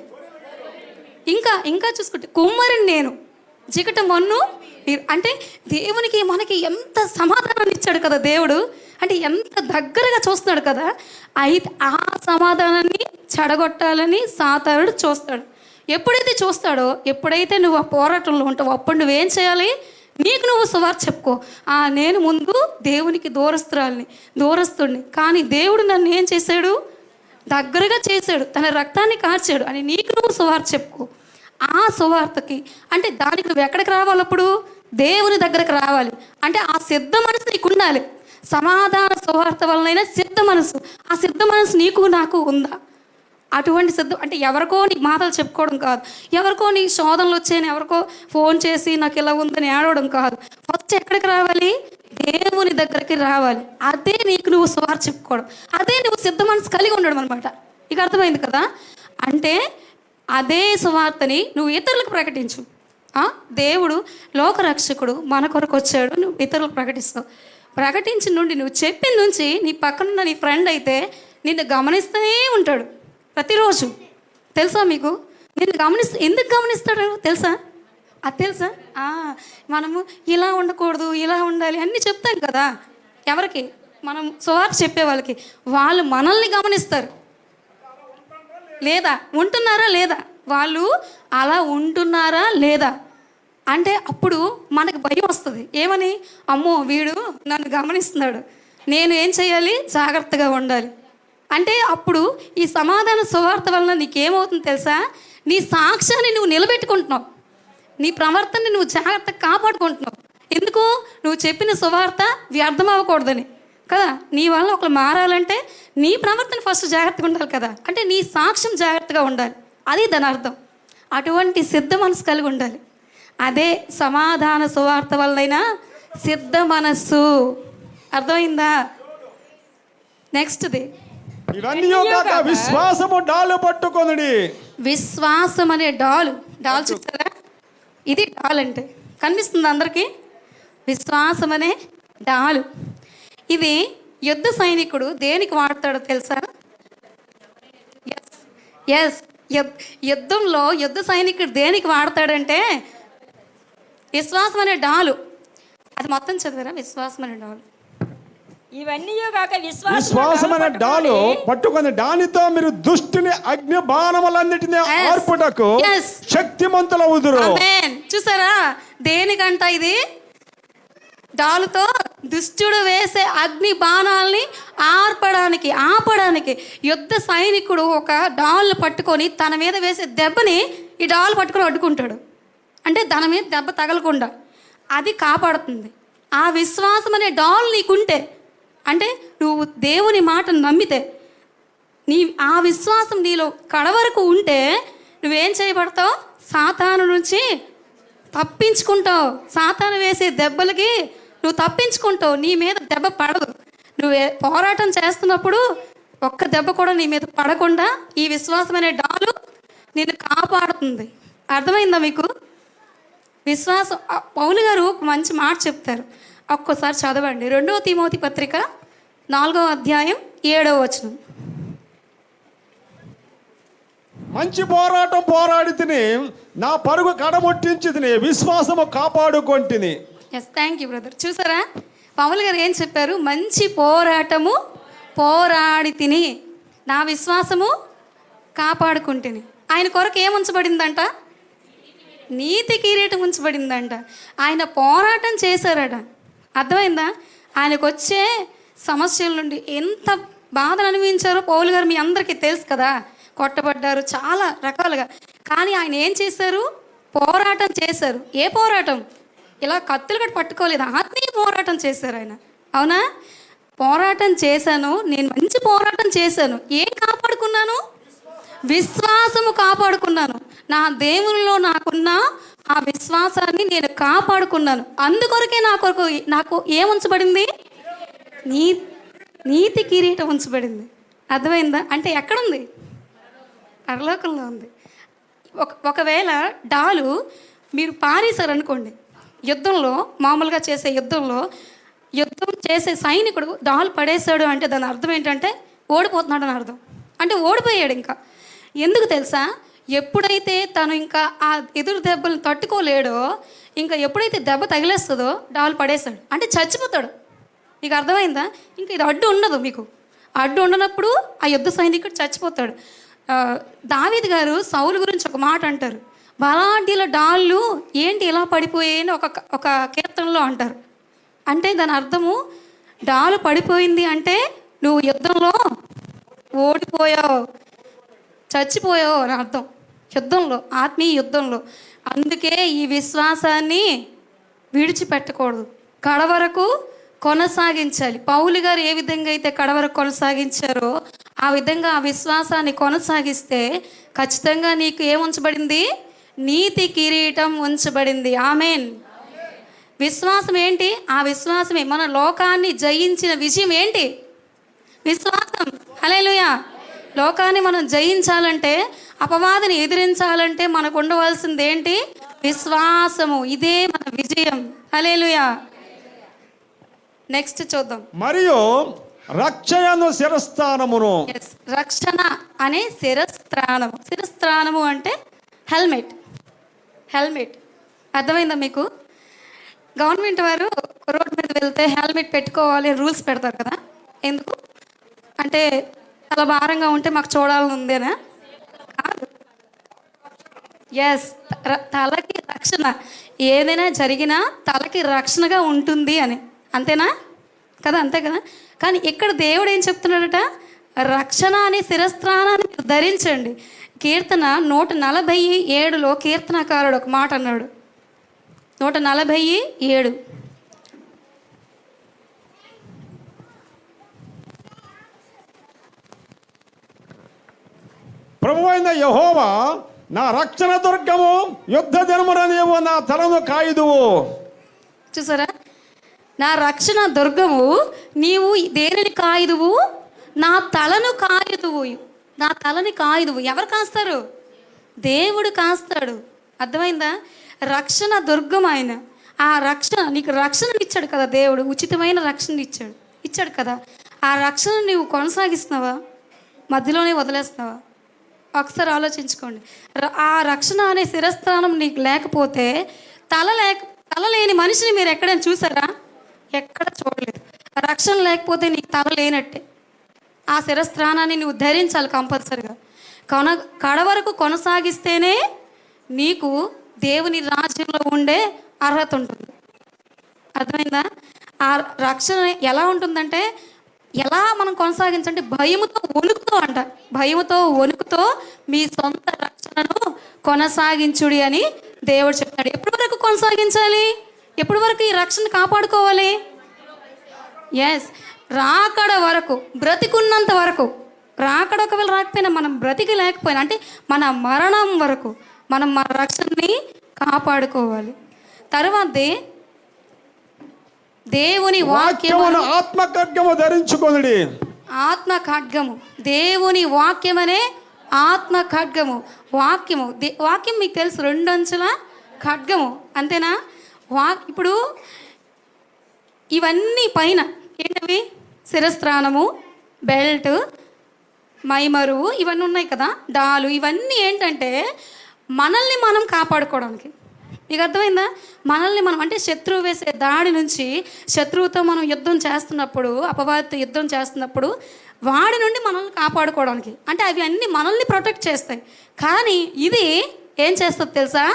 ఇంకా చూసుకుంటే కుమ్మరిని నేను, జిగట మన్ను మీరు. అంటే దేవునికి మనకి ఎంత సమాధానాన్ని ఇచ్చాడు కదా దేవుడు, అంటే ఎంత దగ్గరగా చూస్తున్నాడు కదా. అయితే ఆ సమాధానాన్ని చెడగొట్టాలని సాతానుడు చూస్తాడు. ఎప్పుడైతే చూస్తాడో, ఎప్పుడైతే నువ్వు ఆ పోరాటంలో ఉంటావో, అప్పుడు నువ్వేం చేయాలి? నీకు నువ్వు సువార్త చెప్పుకో. నేను ముందు దేవునికి దూరస్తుడిని, కానీ దేవుడు నన్ను ఏం చేశాడు? దగ్గరగా చేశాడు, తన రక్తాన్ని కార్చాడు అని నీకు నువ్వు సువార్త చెప్పుకో. ఆ సువార్తకి అంటే దానికి నువ్వు ఎక్కడికి రావాలి? అప్పుడు దేవుని దగ్గరకు రావాలి. అంటే ఆ సిద్ధ మనసు నీకు ఉండాలి. సమాధాన సువార్త వలనైనా సిద్ధ మనసు, ఆ సిద్ధ మనసు నీకు నాకు ఉందా? అటువంటి సిద్ధం అంటే ఎవరికో నీ మాటలు చెప్పుకోవడం కాదు, ఎవరికో నీ శోధనలు వచ్చాయని ఎవరికో ఫోన్ చేసి నాకు ఇలా ఉందని ఏడవడం కాదు. ఫస్ట్ ఎక్కడికి రావాలి? దేవుని దగ్గరికి రావాలి. అదే నీకు నువ్వు సువార్త చెప్పుకోవడం, అదే నువ్వు సిద్ధ మనసు కలిగి ఉండడం అనమాట. ఇక అర్థమైంది కదా. అంటే అదే సువార్తని నువ్వు ఇతరులకు ప్రకటించు. దేవుడు లోకరక్షకుడు మన కొరకు వచ్చాడు, నువ్వు ఇతరులకు ప్రకటిస్తావు. ప్రకటించిన నుండి, నువ్వు చెప్పిన నుంచి నీ పక్కనున్న నీ ఫ్రెండ్ అయితే నిన్ను గమనిస్తూనే ఉంటాడు ప్రతిరోజు. తెలుసా మీకు? నిన్ను ఎందుకు గమనిస్తాడు తెలుసా? అది తెలుసా? మనము ఇలా ఉండకూడదు, ఇలా ఉండాలి అన్నీ చెప్తాం కదా. ఎవరికి? మనం సువార్త చెప్పే వాళ్ళకి. వాళ్ళు మనల్ని గమనిస్తారు. లేదా ఉంటున్నారా లేదా, వాళ్ళు అలా ఉంటున్నారా లేదా అంటే అప్పుడు మనకు భయం వస్తుంది. ఏమని? అమ్మో వీడు నన్ను గమనిస్తున్నాడు, నేను ఏం చేయాలి? జాగ్రత్తగా ఉండాలి. అంటే అప్పుడు ఈ సమాధాన సువార్త వలన నీకేమవుతుంది తెలుసా? నీ సాక్ష్యాన్ని నువ్వు నిలబెట్టుకుంటున్నావు, నీ ప్రవర్తనని నువ్వు జాగ్రత్తగా కాపాడుకుంటున్నావు. ఎందుకు? నువ్వు చెప్పిన సువార్త వ్యర్థం అవ్వకూడదని కదా. నీ వల్ల ఒకరు మారాలంటే నీ ప్రవర్తన ఫస్ట్ జాగ్రత్తగా ఉండాలి కదా. అంటే నీ సాక్ష్యం జాగ్రత్తగా ఉండాలి, అది దాని అర్థం. అటువంటి సిద్ధ మనసు కలిగి ఉండాలి. అదే సమాధాన సువార్త వల్లైనా సిద్ధ మనస్సు. అర్థమైందా? నెక్స్ట్ది ఇవన్నీ విశ్వాసము డాలు పట్టుకొనుడి. విశ్వాసం అనే డాల్ చూసారా? ఇది డాల్ అంటే కనిపిస్తుంది అందరికీ. విశ్వాసం అనే డాలు. ఇది యుద్ధ సైనికుడు దేనికి వాడతాడో తెలుసా? ఎస్, యుద్ధంలో యుద్ధ సైనికుడు దేనికి వాడతాడంటే విశ్వాసం అనే డాలు. అది మొత్తం చదివారా? విశ్వాసం అనే డాలు. ఇవన్నీ కాక విశ్వాసం అనే డాలు పట్టుకొని దానితో మీరు దుష్టుని అగ్ని బాణములన్నిటినీ ఆర్పుటకు శక్తిమంతులవుదురు. ఆమేన్. చూసారా? దేనికంట ఇది? డాలుతో దుష్టుడు వేసే అగ్ని బాణాలని ఆపడానికి యుద్ధ సైనికుడు ఒక డాల్ని పట్టుకొని తన మీద వేసే దెబ్బని ఈ డాల్ పట్టుకొని అడ్డుకుంటాడు. అంటే తన మీద దెబ్బ తగలకుండా అది కాపాడుతుంది. ఆ విశ్వాసం అనే డాల్ నీకుంటే, అంటే నువ్వు దేవుని మాట నమ్మితే, ఆ విశ్వాసం నీలో కడవరకు ఉంటే నువ్వేం చేయబడతావు? సాతాను నుంచి తప్పించుకుంటావు. సాతాను వేసే దెబ్బలకి నువ్వు తప్పించుకుంటావు. నీ మీద దెబ్బ పడదు. నువ్వు పోరాటం చేస్తున్నప్పుడు ఒక్క దెబ్బ కూడా నీ మీద పడకుండా ఈ విశ్వాసమైన డాలు నిన్ను కాపాడుతుంది. అర్థమైందా మీకు? విశ్వాసం. పౌలు గారు ఒక మంచి మాట చెప్తారు, ఒక్కోసారి చదవండి. 2వ తిమోతి పత్రిక 4వ అధ్యాయం 7వ వచనం. మంచి పోరాటం పోరాడి తిని నా పరుగు కడముట్టించి తిని విశ్వాసము కాపాడుకొంటిని. Yes, thank you brother. చూసారా పౌలు గారు ఏం చెప్పారు? మంచి పోరాటము పోరాడి తిని నా విశ్వాసము కాపాడుకుంటుని. ఆయన కొరకు ఏం ఉంచబడిందంట? నీతి కిరీటం ఉంచబడిందంట. ఆయన పోరాటం చేశారట. అర్థమైందా? ఆయనకు వచ్చే సమస్యల నుండి ఎంత బాధను అనుభవించారో పౌలు గారు మీ అందరికీ తెలుసు కదా. కొట్టబడ్డారు చాలా రకాలుగా. కానీ ఆయన ఏం చేశారు? పోరాటం చేశారు. ఏ పోరాటం? ఇలా కత్తులు కట్టి పట్టుకోలేదు, ఆత్మీయ పోరాటం చేశారు ఆయన. అవునా? పోరాటం చేశాను, నేను మంచి పోరాటం చేశాను. ఏం కాపాడుకున్నాను? విశ్వాసము కాపాడుకున్నాను. నా దేవునిలో నాకున్న ఆ విశ్వాసాన్ని నేను కాపాడుకున్నాను. అందుకొరకే నాకు ఏం ఉంచబడింది? నీతి కిరీటం ఉంచబడింది. అర్థమైందా? అంటే ఎక్కడుంది? పరలోకంలో ఉంది. ఒకవేళ డాలు మీరు పారేశారు అనుకోండి, యుద్ధంలో మామూలుగా చేసే యుద్ధం చేసే సైనికుడు డాల్ పడేశాడు అంటే దాని అర్థం ఏంటంటే ఓడిపోతున్నాడు అని అర్థం. అంటే ఓడిపోయాడు. ఇంకా ఎందుకు తెలుసా? ఎప్పుడైతే తను ఇంకా ఆ ఎదురు దెబ్బలు తట్టుకోలేడో, ఇంకా ఎప్పుడైతే దెబ్బ తగిలేస్తుందో డాల్ పడేశాడు అంటే చచ్చిపోతాడు. మీకు అర్థమైందా? ఇంకా ఇది అడ్డు ఉండదు. మీకు అడ్డు ఉండనప్పుడు ఆ యుద్ధ సైనికుడు చచ్చిపోతాడు. దావీదు గారు సౌలు గురించి ఒక మాట అంటారు, బలాఢ్యుల డాళ్ళు ఏంటి ఇలా పడిపోయాయని ఒక కీర్తనలో అంటారు. అంటే దాని అర్థము డాలు పడిపోయింది అంటే నువ్వు యుద్ధంలో ఓడిపోయావు, చచ్చిపోయావు అని అర్థం. యుద్ధంలో, ఆత్మీయ యుద్ధంలో. అందుకే ఈ విశ్వాసాన్ని విడిచిపెట్టకూడదు, కడవరకు కొనసాగించాలి. పౌలు గారు ఏ విధంగా అయితే కడవరకు కొనసాగించారో ఆ విధంగా ఆ విశ్వాసాన్ని కొనసాగిస్తే ఖచ్చితంగా నీకు ఏం ఉంచబడింది? నీతి కిరీటం ఉంచబడింది. ఆమేన్. విశ్వాసం ఏంటి? ఆ విశ్వాసమే మన లోకాన్ని జయించిన విజయం ఏంటి? విశ్వాసం. హల్లెలూయా. లోకాన్ని మనం జయించాలంటే, అపవాదిని ఎదిరించాలంటే మనకు ఉండవలసింది ఏంటి? విశ్వాసము. ఇదే మన విజయం. హల్లెలూయా. నెక్స్ట్ చూద్దాం. మరియు రక్షణ శిరస్థానమును. రక్షణ అనే శిరస్త్రాణము. శిరస్త్రాణము అంటే హెల్మెట్. అర్థమైందా మీకు? గవర్నమెంట్ వారు రోడ్ మీద వెళ్తే హెల్మెట్ పెట్టుకోవాలి రూల్స్ పెడతారు కదా. ఎందుకు అంటే చాలా భారంగా ఉంటే మాకు చూడాలని ఉందేనా? కాదు. ఎస్, తలకి రక్షణ. ఏదైనా జరిగినా తలకి రక్షణగా ఉంటుంది అని. అంతేనా కదా? అంతే కదా. కానీ ఇక్కడ దేవుడు ఏం చెప్తున్నాడట? రక్షణ అనే శిరస్త్రాణాన్ని ధరించండి. కీర్తన 147లో కీర్తనకారుడు ఒక మాట అన్నాడు. 147. ప్రభువైన యెహోవా నా రక్షణ దుర్గము, యుద్ధ దినమున నీవు నా తలను కాయుదువు. చూసారా? నా రక్షణ దుర్గము, నీవు దేనిని కాయుదువు? నా తలను కాయుదువు. నా తలని కాయుదువు. ఎవరు కాస్తారు? దేవుడు కాస్తాడు. అర్థమైందా? రక్షణ దుర్గం ఆయన. ఆ రక్షణ, నీకు రక్షణ ఇచ్చాడు కదా దేవుడు, ఉచితమైన రక్షణ ఇచ్చాడు కదా. ఆ రక్షణ నువ్వు కొనసాగిస్తున్నావా, మధ్యలోనే వదిలేస్తున్నావా? ఒకసారి ఆలోచించుకోండి. ఆ రక్షణ అనే శిరస్థానం నీకు లేకపోతే, తల లేని మనిషిని మీరు ఎక్కడైనా చూసారా? ఎక్కడ చూడలేదు. రక్షణ లేకపోతే నీకు తల లేనట్టే. ఆ శిరస్థానాన్ని నువ్వు ధరించాలి కంపల్సరిగా. కడ వరకు కొనసాగిస్తేనే నీకు దేవుని రాజ్యంలో ఉండే అర్హత ఉంటుంది. అర్థమైందా? ఆ రక్షణ ఎలా ఉంటుందంటే, ఎలా మనం కొనసాగించంటే భయముతో వణుకుతో అంట. భయముతో వణుకుతో మీ సొంత రక్షణను కొనసాగించుడి అని దేవుడు చెప్తాడు. ఎప్పటి వరకు కొనసాగించాలి? ఎప్పటి వరకు ఈ రక్షణ కాపాడుకోవాలి? ఎస్, రాకడ వరకు, బ్రతికున్నంత వరకు. రాకడ ఒకవేళ రాకపోయినా, మనం బ్రతికి లేకపోయినా, అంటే మన మరణం వరకు మనం మన రక్షణని కాపాడుకోవాలి. తర్వాత దేవుని వాక్యమును, ఆత్మ ఖడ్గము ధరించుకొనుడి. ఆత్మ ఖడ్గము, దేవుని వాక్యమనే ఆత్మ ఖడ్గము. వాక్యం మీకు తెలుసు, 2 అంచుల ఖడ్గము, అంతేనా? ఇప్పుడు ఇవన్నీ పైన ఏంటవి? శిరస్త్రాణము, బెల్ట్, మైమరు, ఇవన్నీ ఉన్నాయి కదా, డాలు. ఇవన్నీ ఏంటంటే మనల్ని మనం కాపాడుకోవడానికి. నీకు అర్థమైందా? మనల్ని మనం, అంటే శత్రువు వేసే దాడి నుంచి, శత్రువుతో మనం యుద్ధం చేస్తున్నప్పుడు, అపవాదితో యుద్ధం చేస్తున్నప్పుడు వాడి నుండి మనల్ని కాపాడుకోవడానికి. అంటే అవి అన్నీ మనల్ని ప్రొటెక్ట్ చేస్తాయి. కానీ ఇది ఏం చేస్తుంది తెలుసా?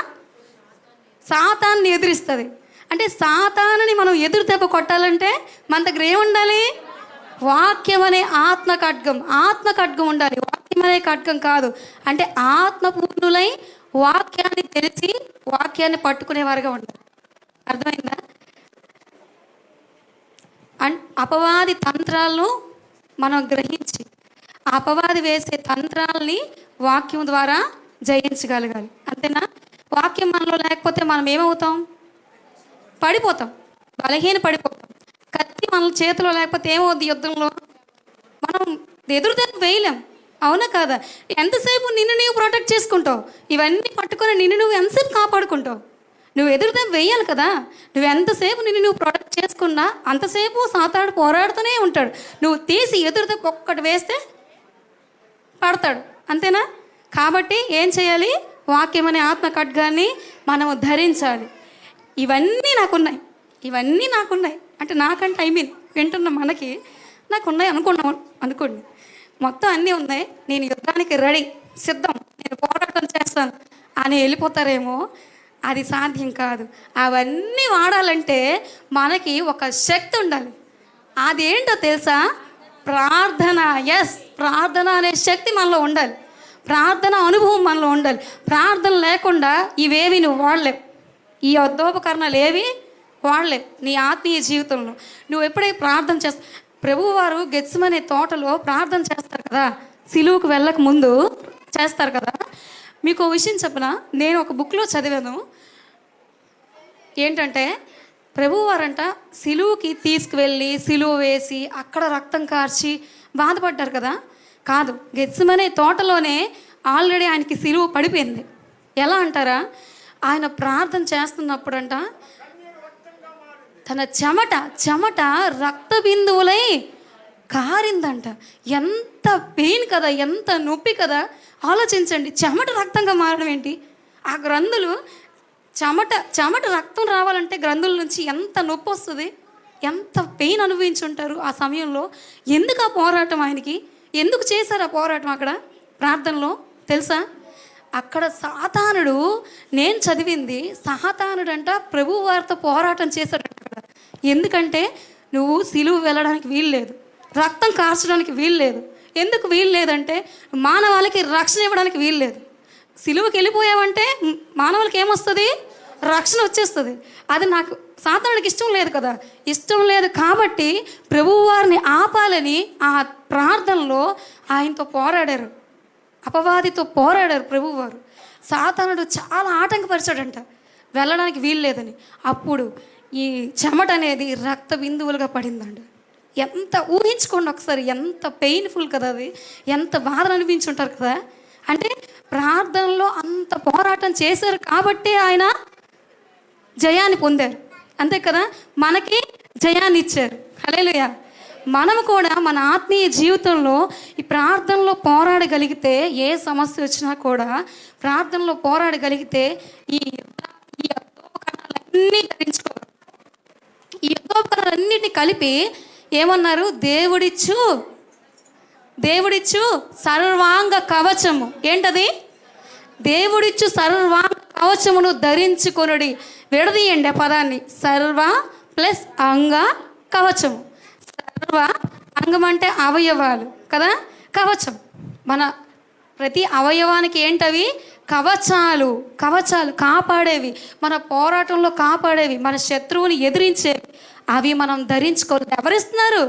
సాతాన్ని ఎదిరిస్తుంది. అంటే సాతానుని మనం ఎదురు దెబ్బ కొట్టాలంటే మన దగ్గర ఏముండాలి? వాక్యం అనే ఆత్మ ఖడ్గం. ఆత్మ ఖడ్గం ఉండాలి, వాక్యం అనే ఖడ్గం కాదు. అంటే ఆత్మపూర్ణులై వాక్యాన్ని తెలిసి వాక్యాన్ని పట్టుకునేవారుగా ఉండాలి. అర్థమైందా? అపవాది తంత్రాలను మనం గ్రహించి, అపవాది వేసే తంత్రాలని వాక్యం ద్వారా జయించగలగాలి. అంతేనా? వాక్యం మనలో లేకపోతే మనం ఏమవుతాం? పడిపోతాం, పడిపోతాం. కత్తి మన చేతిలో లేకపోతే ఏమవుద్ది? యుద్ధంలో మనం ఎదురుదెబ్బ వేయలేం. అవునా కాదా? ఎంతసేపు నిన్ను నువ్వు ప్రొటెక్ట్ చేసుకుంటావు? ఇవన్నీ పట్టుకొని నిన్ను నువ్వు ఎంతసేపు కాపాడుకుంటావు? నువ్వు ఎదురుదెబ్బ వేయాలి కదా. నువ్వు ఎంతసేపు నిన్ను నువ్వు ప్రొటెక్ట్ చేసుకున్నా అంతసేపు సాతాడు పోరాడుతూనే ఉంటాడు. నువ్వు తీసి ఎదురుదెబ్బ ఒక్కటి వేస్తే పడతాడు. అంతేనా? కాబట్టి ఏం చేయాలి? వాక్యం అనే ఆత్మ ఖడ్గాన్ని మనము ధరించాలి. ఇవన్నీ నాకున్నాయి. అంటే నాకంటే వింటున్న మనకి నాకున్నాయి అనుకోండి. మొత్తం అన్నీ ఉన్నాయి, నేను యుద్ధానికి రెడీ, సిద్ధం, నేను పోరాటం చేస్తాను అని వెళ్ళిపోతారేమో. అది సాధ్యం కాదు. అవన్నీ వాడాలంటే మనకి ఒక శక్తి ఉండాలి. అదేంటో తెలుసా? ప్రార్థన. ఎస్, ప్రార్థన అనే శక్తి మనలో ఉండాలి. ప్రార్థన అనుభవం మనలో ఉండాలి. ప్రార్థన లేకుండా ఇవేవి నువ్వు వాడలేవు. ఈ యుద్ధోపకరణాలు ఏవి వాడలేవు నీ ఆత్మీయ జీవితంలో. నువ్వు ఎప్పుడైతే ప్రార్థన చేస్తా, ప్రభువారు గెత్సెమనే తోటలో ప్రార్థన చేస్తారు కదా, సిలువుకు వెళ్ళక ముందు చేస్తారు కదా. మీకు ఒక విషయం చెప్పనా? నేను ఒక బుక్లో చదివాను. ఏంటంటే ప్రభువారంట సిలువుకి తీసుకువెళ్ళి సిలువ వేసి అక్కడ రక్తం కార్చి బాధపడ్డారు కదా. కాదు, గెత్సెమనే తోటలోనే ఆల్రెడీ ఆయనకి సిలువ పడిపోయింది. ఎలా అంటారా? ఆయన ప్రార్థన చేస్తున్నప్పుడంట తన చెమట రక్త బిందువులై కారిందంట. ఎంత పెయిన్ కదా, ఎంత నొప్పి కదా. ఆలోచించండి, చెమట రక్తంగా మారడం ఏంటి? ఆ గ్రంథులు చెమట రక్తం రావాలంటే గ్రంథుల నుంచి ఎంత నొప్పి వస్తుంది, ఎంత పెయిన్ అనుభవించుంటారు ఆ సమయంలో. ఎందుకు ఆ పోరాటం ఆయనకి? ఎందుకు చేశారు ఆ పోరాటం అక్కడ ప్రార్థనలో తెలుసా? అక్కడ సాతానుడు, నేను చదివింది, సాతానుడు అంట ప్రభు వారితో పోరాటం చేశాడు అక్కడ. ఎందుకంటే నువ్వు సిలువ వెళ్ళడానికి వీల్లేదు, రక్తం కార్చడానికి వీల్లేదు. ఎందుకు వీల్లేదంటే మానవాళికి రక్షణ ఇవ్వడానికి వీల్లేదు. సిలువకి వెళ్ళిపోయావంటే మానవులకి ఏమొస్తుంది? రక్షణ వచ్చేస్తుంది. అది నాకు సాతానుడికి ఇష్టం లేదు కదా. ఇష్టం లేదు కాబట్టి ప్రభువారిని ఆపాలని ఆ ప్రార్థనలో ఆయనతో పోరాడారు, అపవాదితో పోరాడారు ప్రభువారు. సాతానుడు చాలా ఆటంకపరిచాడంట, వెళ్ళడానికి వీల్లేదని. అప్పుడు ఈ చెమట అనేది రక్త బిందువులుగా పడిందంట. ఎంత ఊహించుకోండి ఒకసారి, ఎంత పెయిన్ఫుల్ కదా అది, ఎంత బాధ అనిపించుంటారు కదా. అంటే ప్రార్థనలో అంత పోరాటం చేశారు కాబట్టి ఆయన జయాన్ని పొందారు, అంతే కదా. మనకి జయాన్ని ఇచ్చారు. హల్లెలూయా. మనము కూడా మన ఆత్మీయ జీవితంలో ఈ ప్రార్థనలో పోరాడగలిగితే, ఏ సమస్య వచ్చినా కూడా ప్రార్థనలో పోరాడగలిగితే ఈ యుద్ధోపకరణాలన్నీ ధరించుకోవాలి. ఈ యుద్ధోపకరణాలన్నింటినీ కలిపి ఏమన్నారు? దేవుడిచ్చు సర్వాంగ కవచము. ఏంటది? దేవుడిచ్చు సర్వాంగ కవచమును ధరించుకొనుడి. విడదీయండి ఆ పదాన్ని. సర్వ ప్లస్ అంగ కవచము. సర్వ అంగం అంటే అవయవాలు కదా, కవచం. మన ప్రతి అవయవానికి ఏంటవి? కవచాలు. కవచాలు కాపాడేవి, మన పోరాటంలో కాపాడేవి, మన శత్రువుని ఎదిరించేవి. అవి మనం ధరించుకోవాలి. ఎవరిస్తున్నారు?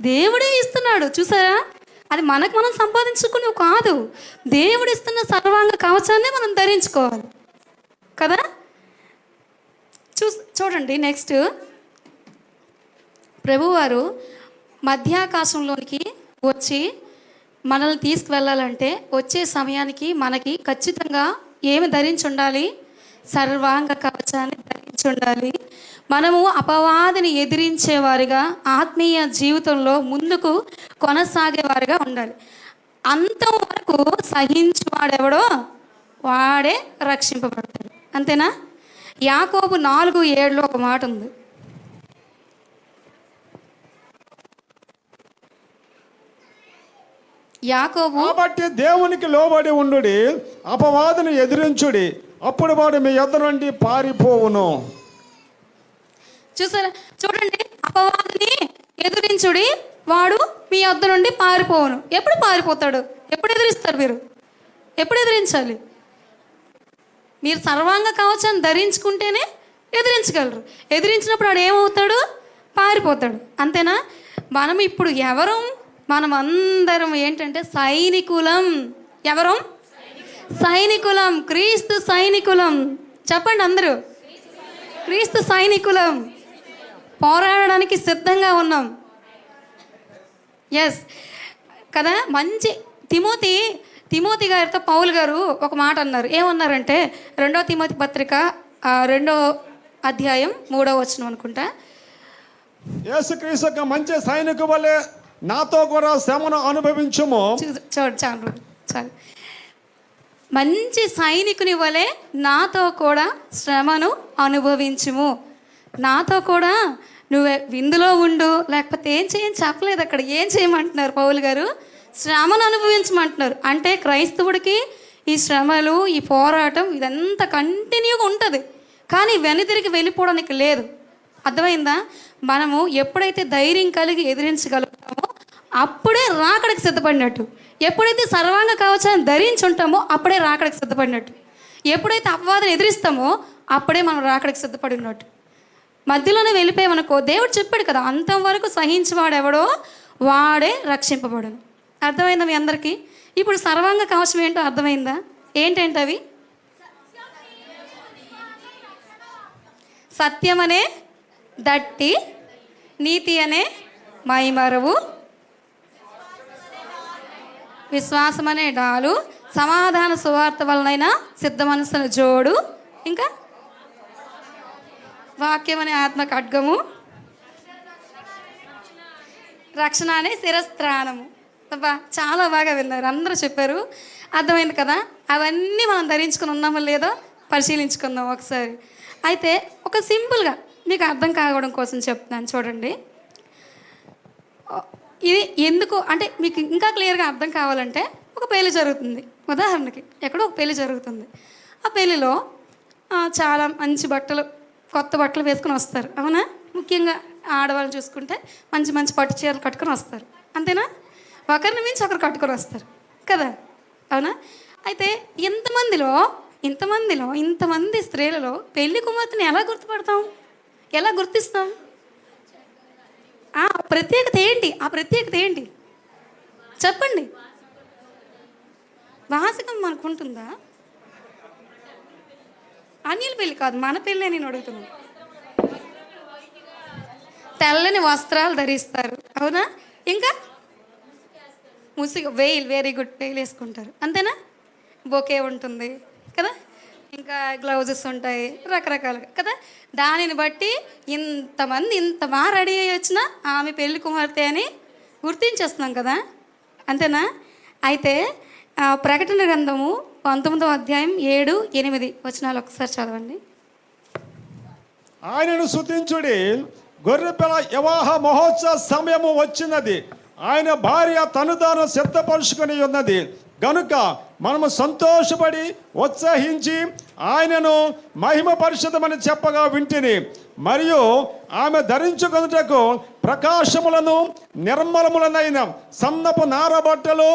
దేవుడే ఇస్తున్నాడు. చూసారా? అది మనకు మనం సంపాదించుకునేవి కాదు. దేవుడు ఇస్తున్న సర్వాంగ కవచాన్ని మనం ధరించుకోవాలి కదా. చూడండి నెక్స్ట్, ప్రభువారు మధ్యాకాశంలోనికి వచ్చి మనల్ని తీసుకువెళ్ళాలంటే వచ్చే సమయానికి మనకి ఖచ్చితంగా ఏమి ధరించి ఉండాలి? సర్వాంగ కవచాన్ని ధరించి ఉండాలి. మనము అపవాదిని ఎదిరించేవారిగా, ఆత్మీయ జీవితంలో ముందుకు కొనసాగేవారిగా ఉండాలి. అంతవరకు సహించువాడెవడో వాడే రక్షింపబడతాడు. అంతేనా? యాకోబు 4:7 ఒక మాట ఉంది. యాకోబు, కాబట్టి దేవునికి లోబడి ఉండుడి, అపవాదిని ఎదిరించుడి, అప్పుడు వాడు మీ యొద్ద నుండి పారిపోవును. చూసారా? చూడండి, అపవాదిని ఎదిరించుడి, వాడు మీ యొద్ద నుండి పారిపోవును. ఎప్పుడు పారిపోతాడు? ఎప్పుడు ఎదిరిస్తారు మీరు? ఎప్పుడు ఎదిరించాలి? మీరు సర్వాంగ కవచాన్ని ధరించుకుంటేనే ఎదిరించగలరు. ఎదిరించినప్పుడు వాడు ఏమవుతాడు? పారిపోతాడు. అంతేనా? మనం ఇప్పుడు ఎవరం? మనం అందరం ఏంటంటే సైనికులం. ఎవరం? సైనికులం. క్రీస్తు సైనికులం. చెప్పండి అందరూ, క్రీస్తు సైనికులం. పోరాడడానికి సిద్ధంగా ఉన్నాం. ఎస్ కదా. మంచి తిమోతి గారితో పౌలు గారు ఒక మాట అన్నారు. ఏమన్నారంటే 2 తిమోతి పత్రిక 2వ అధ్యాయం 3వ వచనం అనుకుంటా. యేసుక్రీస్తు మంచి సైనికు వలె నాతో కూడా శ్రమను అనుభవించుము. చాలు. మంచి సైనికుని వలె నాతో కూడా శ్రమను అనుభవించుము. నాతో కూడా నువ్వు విందులో ఉండు, లేకపోతే ఏం చేయని చెప్పలేదు. అక్కడ ఏం చేయమంటున్నారు పౌలు గారు? శ్రమను అనుభవించమంటున్నారు. అంటే క్రైస్తవుడికి ఈ శ్రమలు, ఈ పోరాటం ఇదంతా కంటిన్యూగా ఉంటుంది, కానీ వెనుతిరిగి వెళ్ళిపోవడానికి లేదు. అర్థమైందా? మనము ఎప్పుడైతే ధైర్యం కలిగి ఎదిరించగలుగుతామో అప్పుడే రాకడికి సిద్ధపడినట్టు. ఎప్పుడైతే సర్వాంగ కవచాన్ని ధరించి ఉంటామో అప్పుడే రాకడికి సిద్ధపడినట్టు. ఎప్పుడైతే అపవాదం ఎదిరిస్తామో అప్పుడే మనం రాకడికి సిద్ధపడినట్టు. మధ్యలోనే వెళ్ళిపోయామనుకో, దేవుడు చెప్పాడు కదా, అంతవరకు సహించేవాడెవడో వాడే రక్షింపబడను. అర్థమైందా మీ అందరికీ? ఇప్పుడు సర్వాంగ కవచం ఏంటో అర్థమైందా? ఏంటంటే అవి సత్యం అనే దట్టి, నీతి అనే మైమరవు, విశ్వాసం అనే డాలు, సమాధాన సువార్త వలనైనా సిద్ధ మనసుల జోడు, ఇంకా వాక్యం అనే ఆత్మ ఖడ్గము, రక్షణ అనే శిరస్త్రాణము. అబ్బా, చాలా బాగా విన్నారు, అందరూ చెప్పారు. అర్థమైంది కదా? అవన్నీ మనం ధరించుకుని ఉన్నామో లేదో పరిశీలించుకుందాం ఒకసారి. అయితే ఒక సింపుల్గా మీకు అర్థం కావడం కోసం చెప్తున్నాను చూడండి. ఇది ఎందుకు అంటే మీకు ఇంకా క్లియర్గా అర్థం కావాలంటే, ఒక పెళ్లి జరుగుతుంది, ఉదాహరణకి ఎక్కడో ఒక పెళ్లి జరుగుతుంది. ఆ పెళ్లిలో చాలా మంచి బట్టలు, కొత్త బట్టలు వేసుకొని వస్తారు, అవునా? ముఖ్యంగా ఆడవాళ్ళు చూసుకుంటే మంచి మంచి పట్టు చీరలు కట్టుకొని వస్తారు, అంతేనా? ఒకరిని మించి ఒకరు కట్టుకొని వస్తారు కదా, అవునా? అయితే ఇంతమంది స్త్రీలలో పెళ్లి కుమార్తెని ఎలా గుర్తుపడతాం? ఎలా గుర్తిస్తాం? ఆ ప్రత్యేకత ఏంటి చెప్పండి. వాసకం మనకు ఉంటుందా? అనిల్ పెళ్ళి కాదు, మన పెళ్ళి నేను అడుగుతున్నాను. తెల్లని వస్త్రాలు ధరిస్తారు, అవునా? ఇంకా ముసిగ వెయిల్, వెరీ గుడ్, వెయిల్ వేసుకుంటారు అంతేనా. బొకే ఉంటుంది కదా, ఇంకా గ్లౌజెస్ ఉంటాయి రకరకాలుగా కదా. దానిని బట్టి ఇంతమంది ఇంత బాగా రెడీ అయ్యి వచ్చినా ఆమె పెళ్లి కుమార్తె అని గుర్తించేస్తున్నాం కదా, అంతేనా. అయితే ప్రకటన గ్రంథము 19వ అధ్యాయం 7, 8 వచనాలు ఒకసారి చదవండి. ఆయనను స్తుతించుడి, గొర్రెపిల్ల వివాహ మహోత్సవ సమయము వచ్చినది, ఆయన భార్య తను తాను సిద్ధపరుచుకొని ఉన్నది గనుక మనము సంతోషపడి ఉత్సహించి ఆయనను మహిమపరిషదమని చెప్పగా వింటిని. మరియు ఆమె ధరించుకొనుటకు ప్రకాశములను నిర్మలములనైన సన్నపు నారబట్టలు